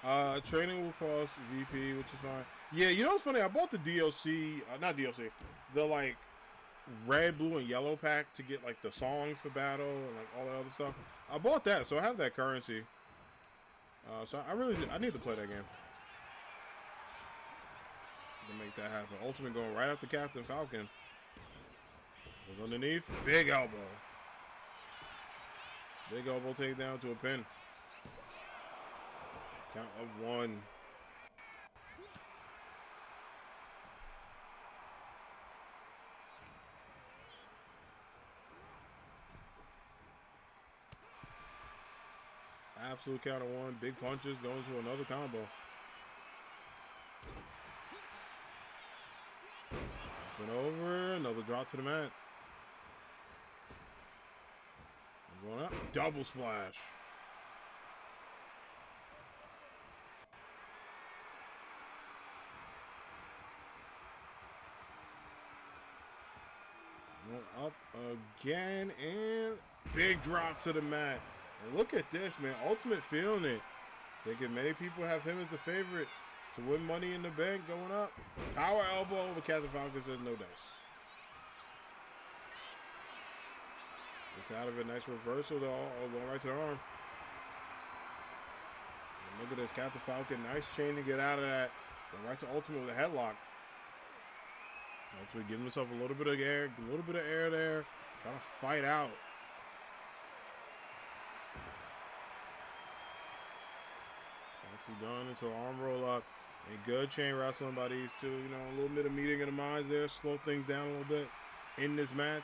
that. Training will cost VP, which is fine. Yeah, you know what's funny? I bought the DLC, not DLC, the, like, red, blue, and yellow pack to get, like, the songs for battle and, like, all the other stuff. I bought that, so I have that currency. So I need to play that game. To make that happen. Ultimate going right after Captain Falcon. Goes underneath. Big elbow. Big elbow takedown to a pin. Count of 1. Absolute count of 1. Big punches going to another combo. Up and over. Another drop to the mat. Going up. Double splash. Going up again. And big drop to the mat. And look at this, man. Ultimate feeling it. Thinking many people have him as the favorite to win Money in the Bank going up. Power elbow over Captain Falcon says no dice. Gets out of it. Nice reversal, though. Going right to the arm. And look at this. Captain Falcon. Nice chain to get out of that. Going right to Ultimate with a headlock. Ultimate giving himself a little bit of air. A little bit of air there. Trying to fight out. Nicely done into an arm roll up. And good chain wrestling by these two. You know, a little bit of meeting of the minds there. Slow things down a little bit in this match.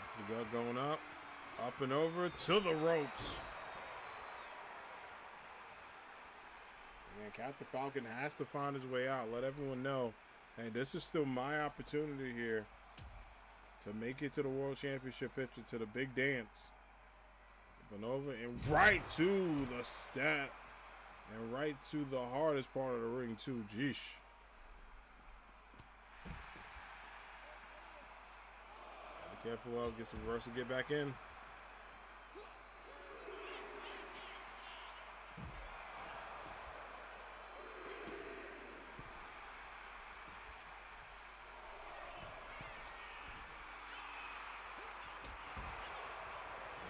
That's the gut going up and over to the ropes. Man, Captain Falcon has to find his way out. Let everyone know, hey, this is still my opportunity here to make it to the World Championship picture, to the big dance. Up and over and right to the stat. And right to the hardest part of the ring, too. Jeesh. Be careful of, get some reversal, get back in.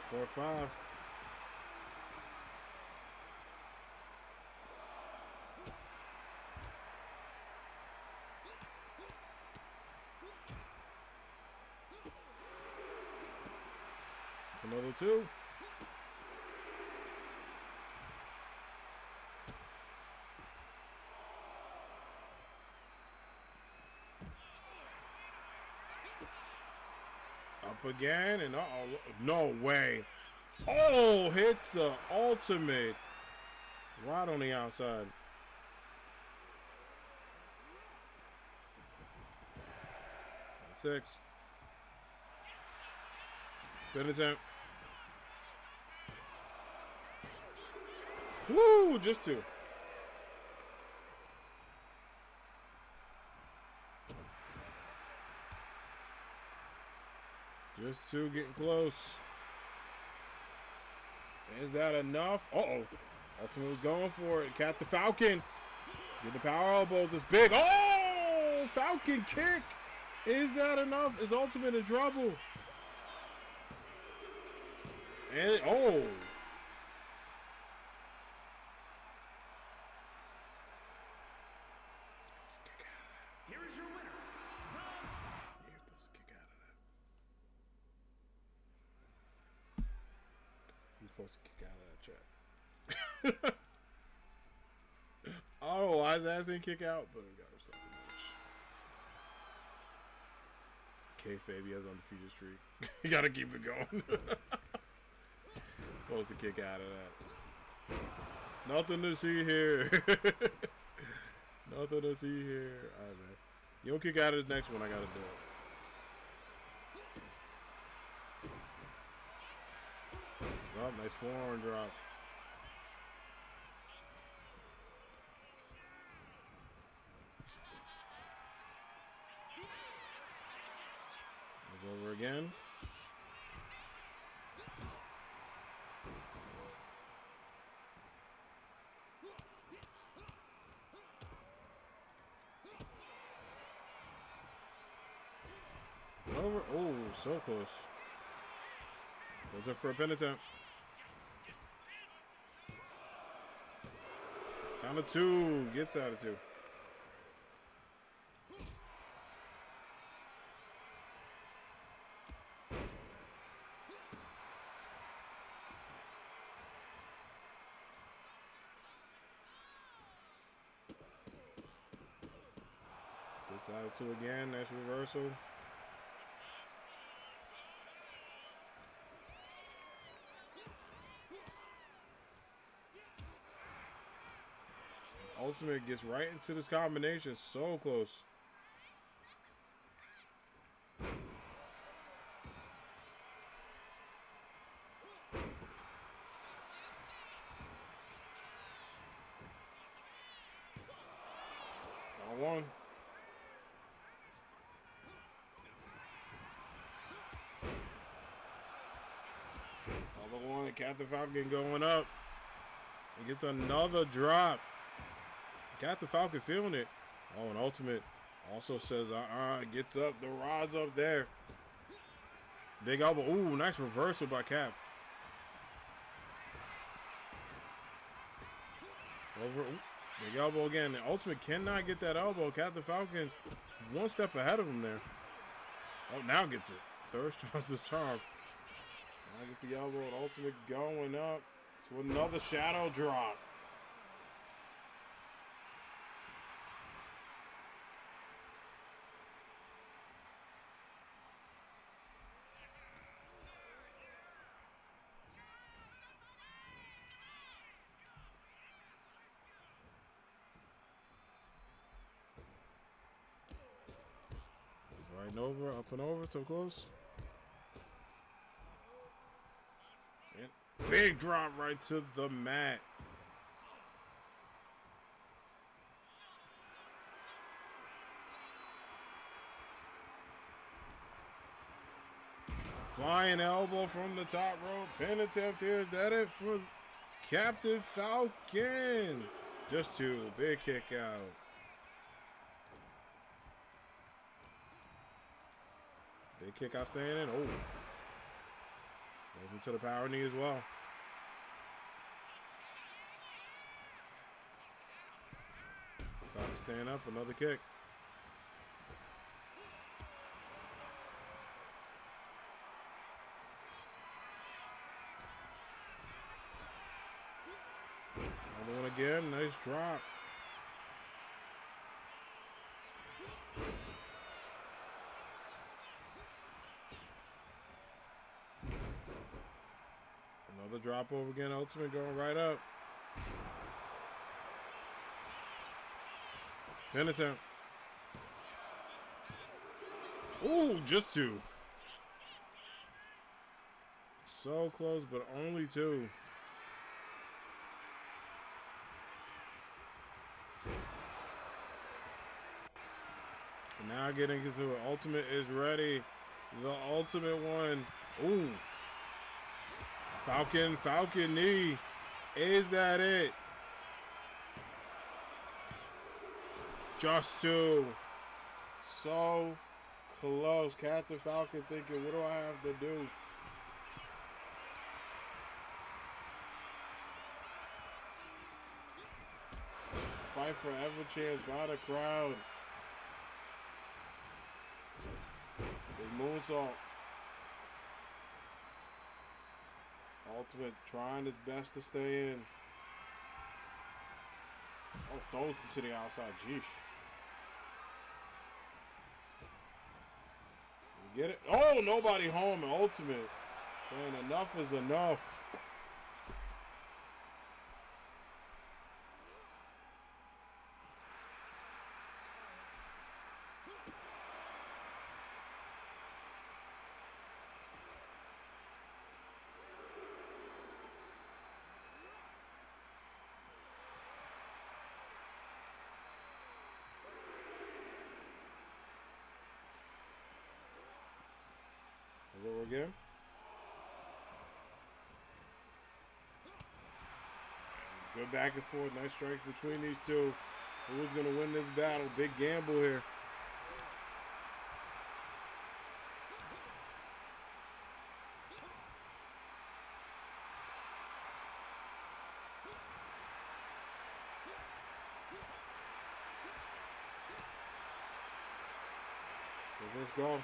Four or 5. Another 2. Up again, and no way. Oh, hits the ultimate right on the outside. Six. Good attempt. Woo, just 2. Just 2, getting close. Is that enough? Uh-oh. Ultimate was going for it. Cat the Falcon. Get the power elbows. It's big. Oh! Falcon kick. Is that enough? Is Ultimate in trouble? And, oh. Here is your winner. You're supposed to kick out of that. He's supposed to kick out of that chat. I don't know why his ass didn't kick out, but we got to start the match. Kayfabe has undefeated streak. You got to keep it going. Supposed to kick out of that. Nothing to see here. Nothing to see here. All right, man. You don't kick out of this next one, I got to do it. He's up. Nice forearm drop. It's over again. Over. Oh, so close. Goes in for a pin attempt. Count of 2. Gets out of 2. Gets out of 2 again. Nice reversal. Ultimate gets right into this combination. So close. Got 1. Other one. Cat the Falcon going up. He gets another drop. Got the Falcon feeling it. Oh, and Ultimate also says, gets up. The rod's up there. Big elbow. Ooh, nice reversal by Cap. Over. Ooh, big elbow again. The Ultimate cannot get that elbow. Cap the Falcon is 1 step ahead of him there. Oh, now gets it. Third strike's his charm. Now gets the elbow. And Ultimate going up to another shadow drop. Right and over, up and over, so close. And big drop right to the mat. Flying elbow from the top rope. Pin attempt here. Is that it for Captain Falcon? Just 2. Big kick out. Big kick out staying in. Oh. Goes into the power knee as well. Falcon staying up. Another kick. again. Nice drop. Another drop over again. Ultimate going right up. Pin attempt. Ooh, just two. So close, but only two. Now getting into it. Ultimate is ready. The ultimate one. Ooh. Falcon knee. Is that it? Just two. So close. Captain Falcon thinking, what do I have to do? Fight forever chance by the crowd. Big moonsault. Ultimate trying his best to stay in. Oh, throws him to the outside. Jeesh. Get it? Oh, nobody home. Ultimate saying enough is enough. Hello again. Good back and forth. Nice strikes between these two. Who's going to win this battle? Big gamble here. So let's go.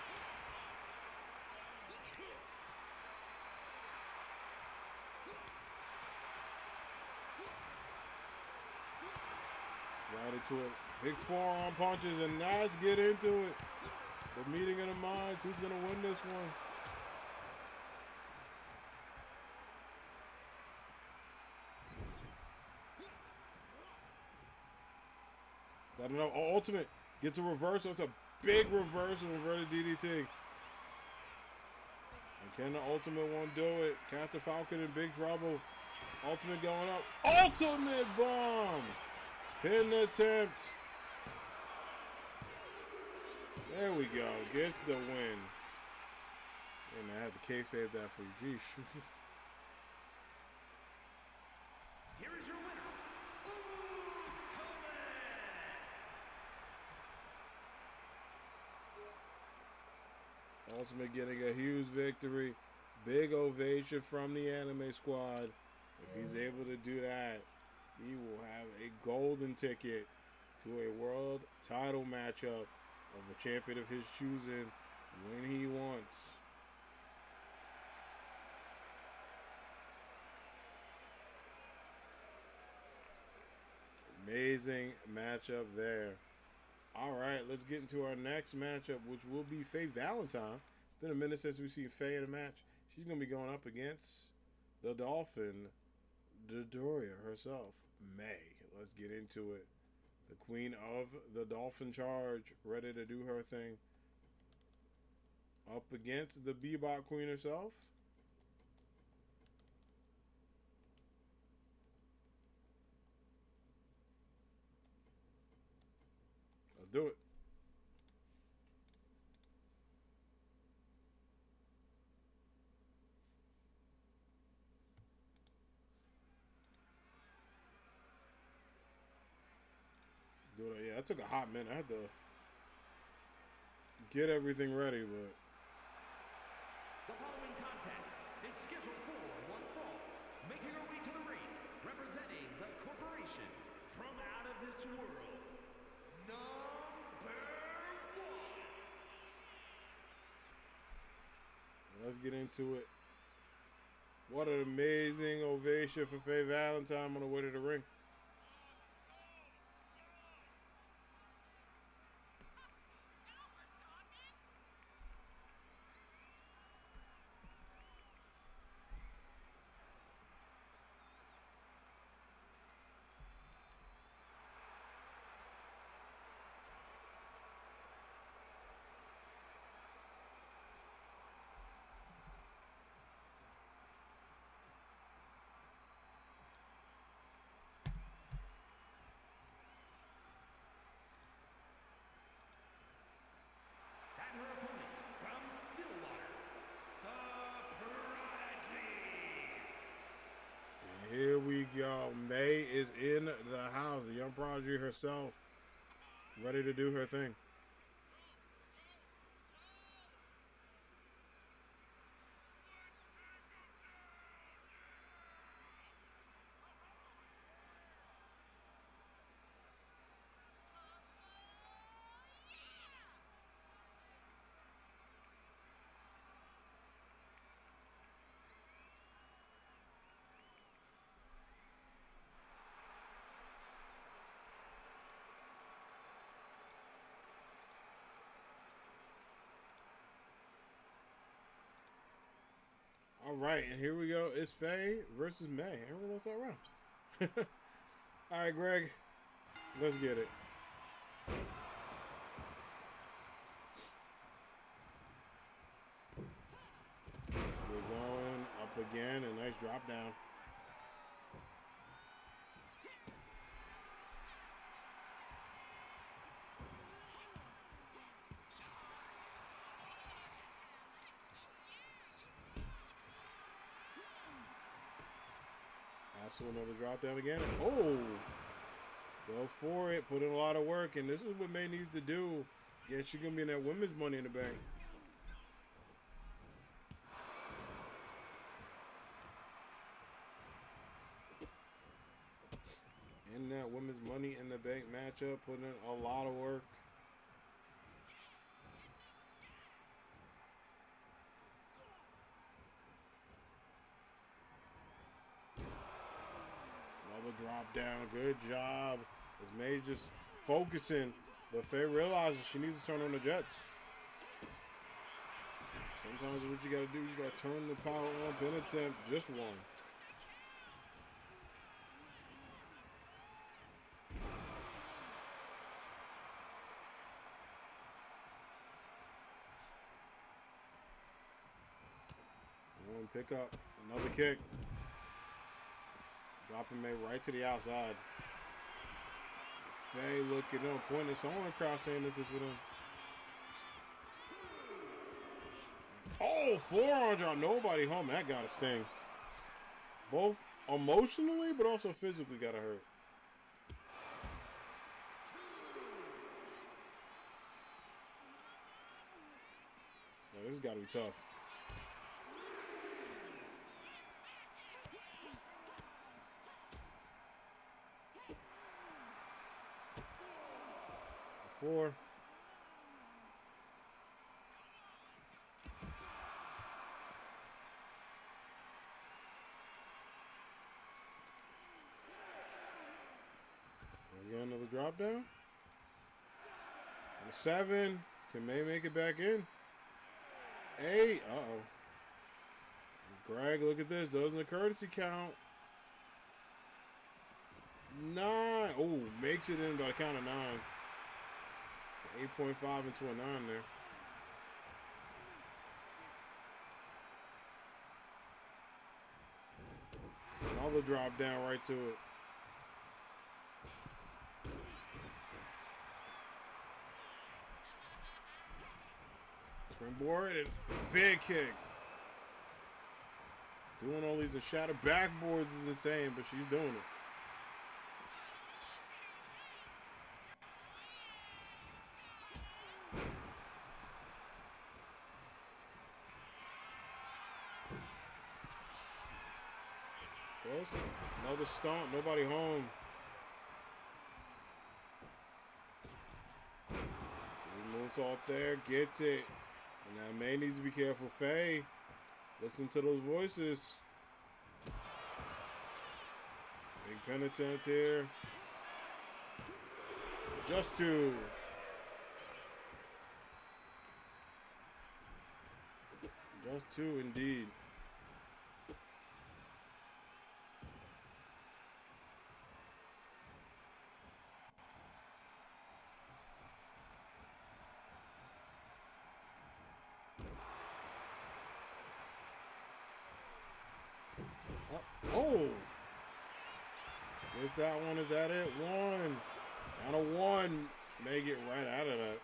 Right into it. Big forearm punches, and now let's get into it. The meeting of the minds. Who's going to win this one? That enough. Oh, ultimate gets a reversal. It's a big reversal, inverted DDT. And can the ultimate one do it? Captain Falcon in big trouble. Ultimate going up. Ultimate bomb. Pin attempt. There we go. Gets the win. And I had to kayfabe that for you. Geesh. Here is your winner, Ultimate getting a huge victory. Big ovation from the anime squad. If he's able to do that, he will have a golden ticket to a world title matchup of a champion of his choosing when he wants. Amazing matchup there. All right, let's get into our next matchup, which will be Faye Valentine. It's been a minute since we've seen Faye in a match. She's going to be going up against the Dolphin, Dodoria herself, May. Let's get into it. The queen of the Dolphin Charge, ready to do her thing. Up against the Bebop queen herself. Let's do it. Yeah, that took a hot minute. I had to get everything ready, but The following contest is scheduled for one fall. Making her way to the ring, representing the corporation from out of this world, number 1. let's get into it. What an amazing ovation for Faye Valentine on the way to the ring. Prodigy herself, ready to do her thing. All right, and here we go. It's Faye versus May. I didn't realize that round. All right, Greg, let's get it. We're going up again. A nice drop down. Absolute another drop down again. Oh, go for it. Put in a lot of work, and this is what May needs to do. Yeah, she's gonna be in that women's Money in the Bank. In that women's Money in the Bank matchup, putting in a lot of work. Another drop down. Good job. As May just focusing, but Faye realizes she needs to turn on the Jets. Sometimes what you gotta do, you gotta turn the power on, pin attempt, just one. One pick up, another kick. Dropping May right to the outside. Faye looking on, pointing. Someone across saying this is for them. Oh, forearm drop. Nobody home. That got to sting. Both emotionally, but also physically got to hurt. Now, this has got to be tough. Four. Again, another drop down. And a 7. Can May make it back in? 8. Uh-oh. Greg, look at this. Doesn't a courtesy count. 9. Oh, makes it in by the count of 9. 8.5 into a 9 there. Another drop down right to it. Springboard and big kick. Doing all these shattered backboards is insane, but she's doing it. Close. Another stomp. Nobody home. Moonsault there. Gets it. And now May needs to be careful. Faye, listen to those voices. Big penitent here. Just 2. Just 2 indeed. Oh! Is that one? Is that it? 1. Down to 1. May get right out of that.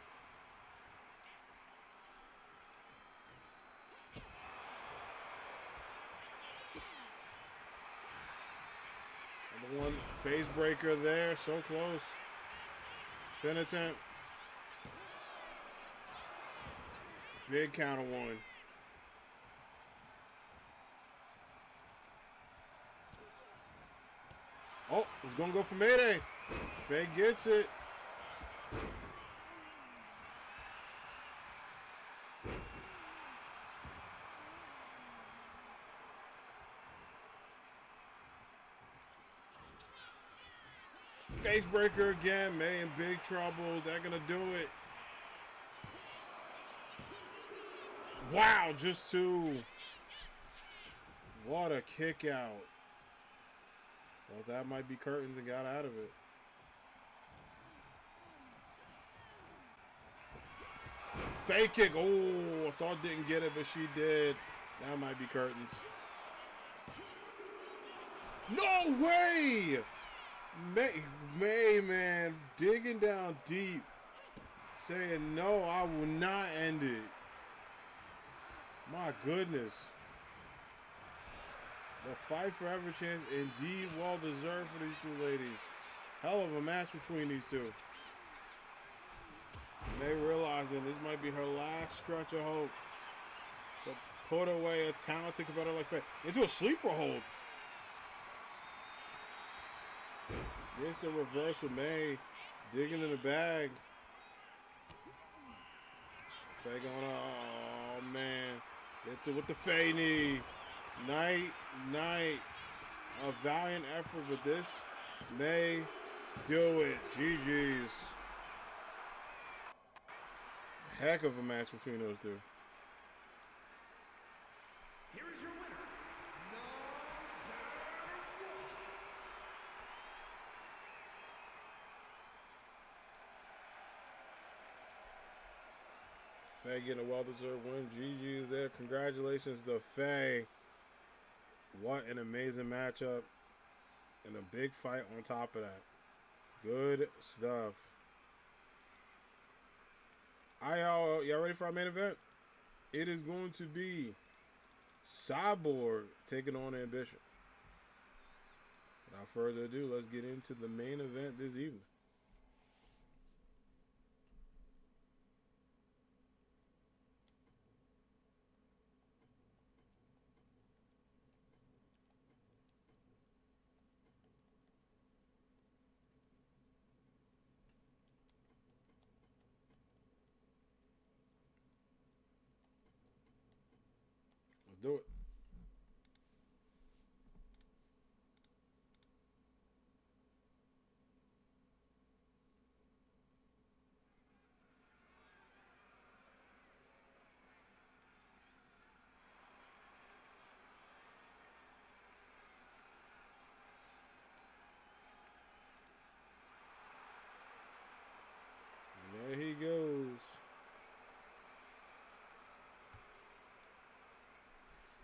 Number 1 Face breaker there. So close. Pin attempt. Big counter one. Oh, was going to go for Mayday. Faye gets it. Face breaker again. May in big trouble. They're going to do it. Wow, just two. What a kick out. Well, that might be curtains and got out of it. Fake kick. Oh, I thought didn't get it, but she did. That might be curtains. No way! May, man, digging down deep. Saying, no, I will not end it. My goodness. The fight forever chance indeed well deserved for these two ladies. Hell of a match between these two. May realizing this might be her last stretch of hope to put away a talented competitor like Faye into a sleeper hold. Gets the reversal. May digging in the bag. Faye going, oh man. Gets it with the Faye knee. Night. A valiant effort with this. May do it. GG's. Heck of a match between those two. Here is your winner, Faye getting a well-deserved win. GG's there. Congratulations to Faye. What an amazing matchup. And a big fight on top of that. Good stuff. Y'all ready for our main event? It is going to be Cyborg taking on Ambition. Without further ado, let's get into the main event this evening. Let's do it. And there he goes.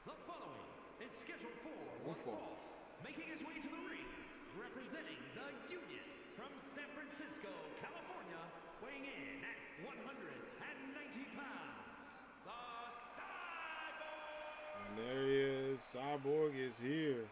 The following is scheduled for One fall. making his way to the ring, representing the Union from San Francisco, California, weighing in at 190 pounds, the Cyborg! And there he is. Cyborg is here.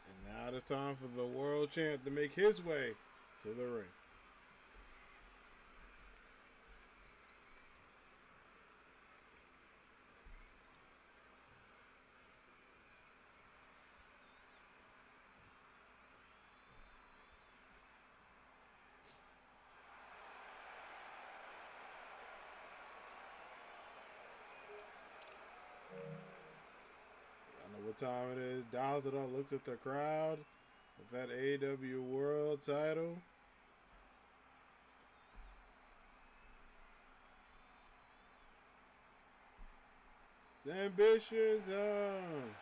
And now the time for the world champ to make his way to the ring. I know what time it is. Dials it up, looks at the crowd with that AAW World title. The ambitions on.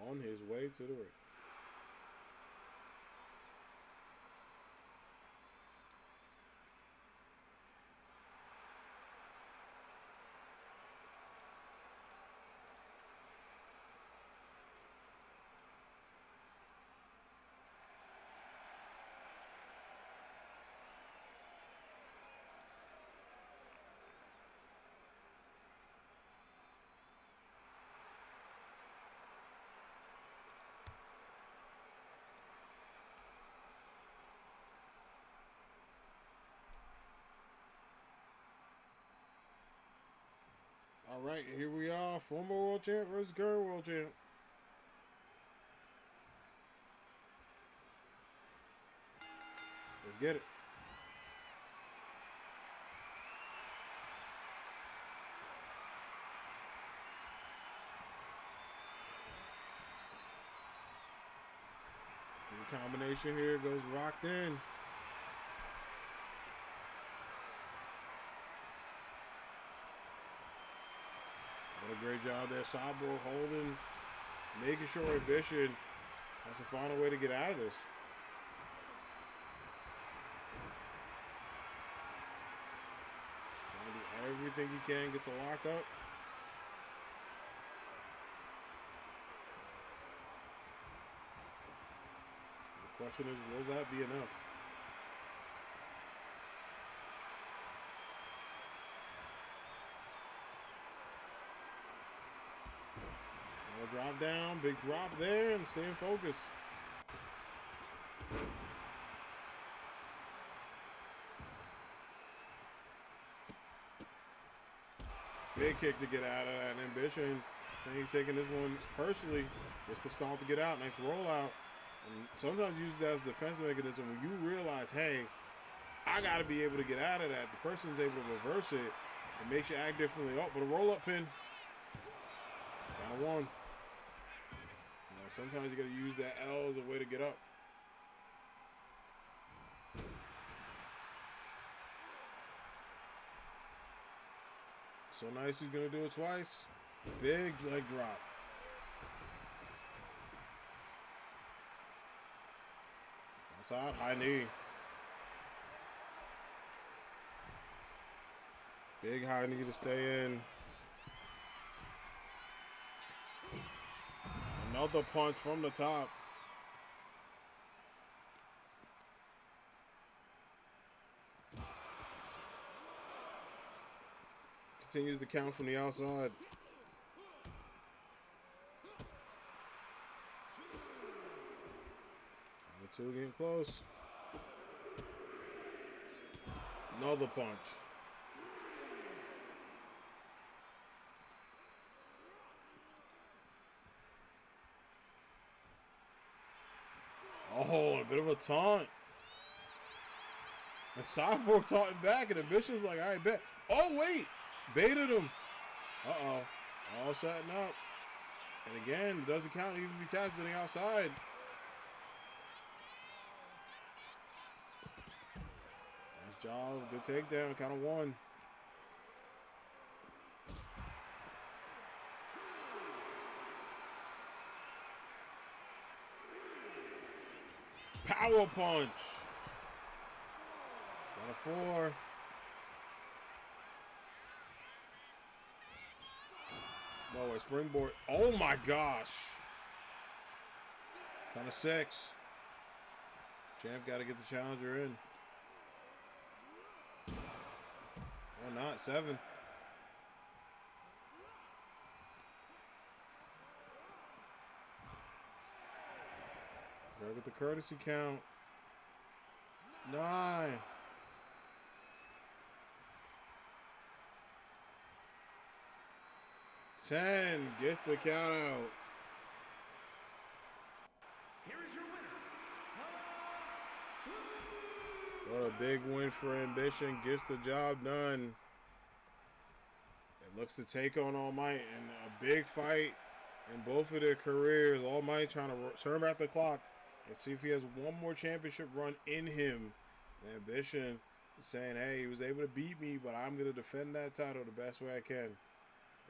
on his way to the ring. All right, here we are. Former world champ versus current world champ. Let's get it. The combination here goes rocked in. What a great job there. Sabo holding, making sure Ambition has to find a way to get out of this. Trying to do everything he can, gets a lock up. The question is, will that be enough? Drop down, big drop there, and stay in focus. Big kick to get out of that. Ambition saying he's taking this one personally, just to stall to get out. Nice rollout. And sometimes use that as a defense mechanism when you realize, hey, I got to be able to get out of that. The person's able to reverse it. It makes you act differently. Oh, but a roll-up pin. Kind of won. Sometimes you got to use that L as a way to get up. So nice, he's going to do it twice. Big leg drop. That's out, high knee. Big high knee to stay in. Another punch from the top. Continues to count from the outside. Number 2 getting close. Another punch. Oh, a bit of a taunt. And Cyborg taunting back, and Ambition's like, all right, bet. Oh, wait. Baited him. Uh-oh. All setting up. And again, it doesn't count even if he taps to the outside. Nice job. Good takedown. Kind of won. Power punch. Got a 4. Oh, a springboard. Oh my gosh. Kind of 6. Champ got to get the challenger in. Or not. 7. Go with the courtesy count. 9. Ten gets the count out. Here is your winner. What a big win for Ambition. Gets the job done. It looks to take on All Might in a big fight in both of their careers. All Might trying to turn back the clock and see if he has one more championship run in him. And Ambition is saying, hey, he was able to beat me, but I'm going to defend that title the best way I can.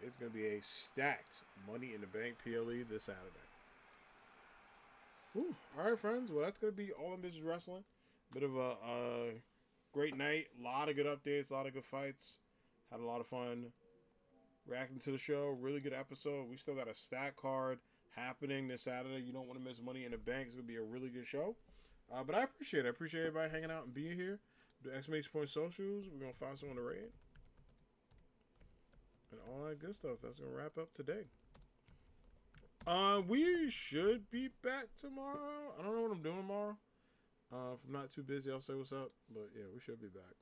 It's going to be a stacked Money in the Bank PLE this Saturday. Ooh. All right, friends. Well, that's gonna be all in business wrestling. Bit of a great night. A lot of good updates. A lot of good fights. Had a lot of fun reacting to the show. Really good episode. We still got a stat card happening this Saturday. You don't want to miss Money in the Bank. It's gonna be a really good show. But I appreciate it. I appreciate everybody hanging out and being here. Do exclamation point socials. We're gonna find someone to raid and all that good stuff. That's gonna wrap up today. We should be back tomorrow. I don't know what I'm doing tomorrow. If I'm not too busy, I'll say what's up. But yeah, we should be back.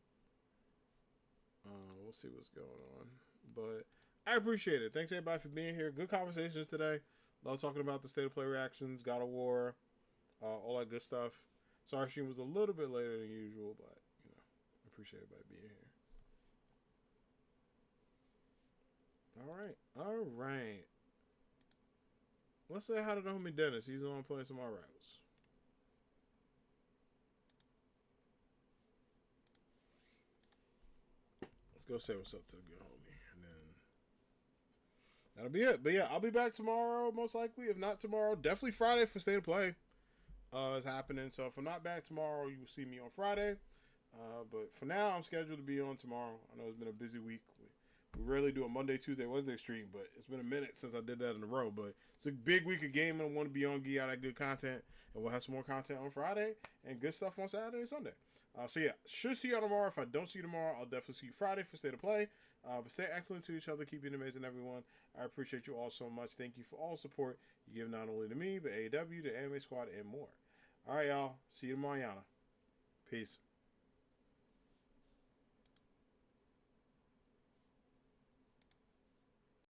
We'll see what's going on. But I appreciate it. Thanks everybody for being here. Good conversations today. Love talking about the state of play reactions, God of War, all that good stuff. Sorry, stream was a little bit later than usual, but you know, I appreciate everybody being here. All right. Let's say hi to the homie Dennis. He's the one playing some of our rivals. Let's go say what's up to the good homie. And then that'll be it. But yeah, I'll be back tomorrow, most likely. If not tomorrow, definitely Friday for State of Play is happening. So if I'm not back tomorrow, you will see me on Friday. But for now, I'm scheduled to be on tomorrow. I know it's been a busy week. We rarely do a Monday, Tuesday, Wednesday stream, but it's been a minute since I did that in a row. But it's a big week of gaming. I want to be on, get out that good content, and we'll have some more content on Friday and good stuff on Saturday and Sunday. So yeah, should see you tomorrow. If I don't see you tomorrow, I'll definitely see you Friday for State of Play. But stay excellent to each other. Keep being amazing, everyone. I appreciate you all so much. Thank you for all support you give not only to me, but AAW, the Anime Squad, and more. All right, y'all. See you tomorrow, Yana. Peace.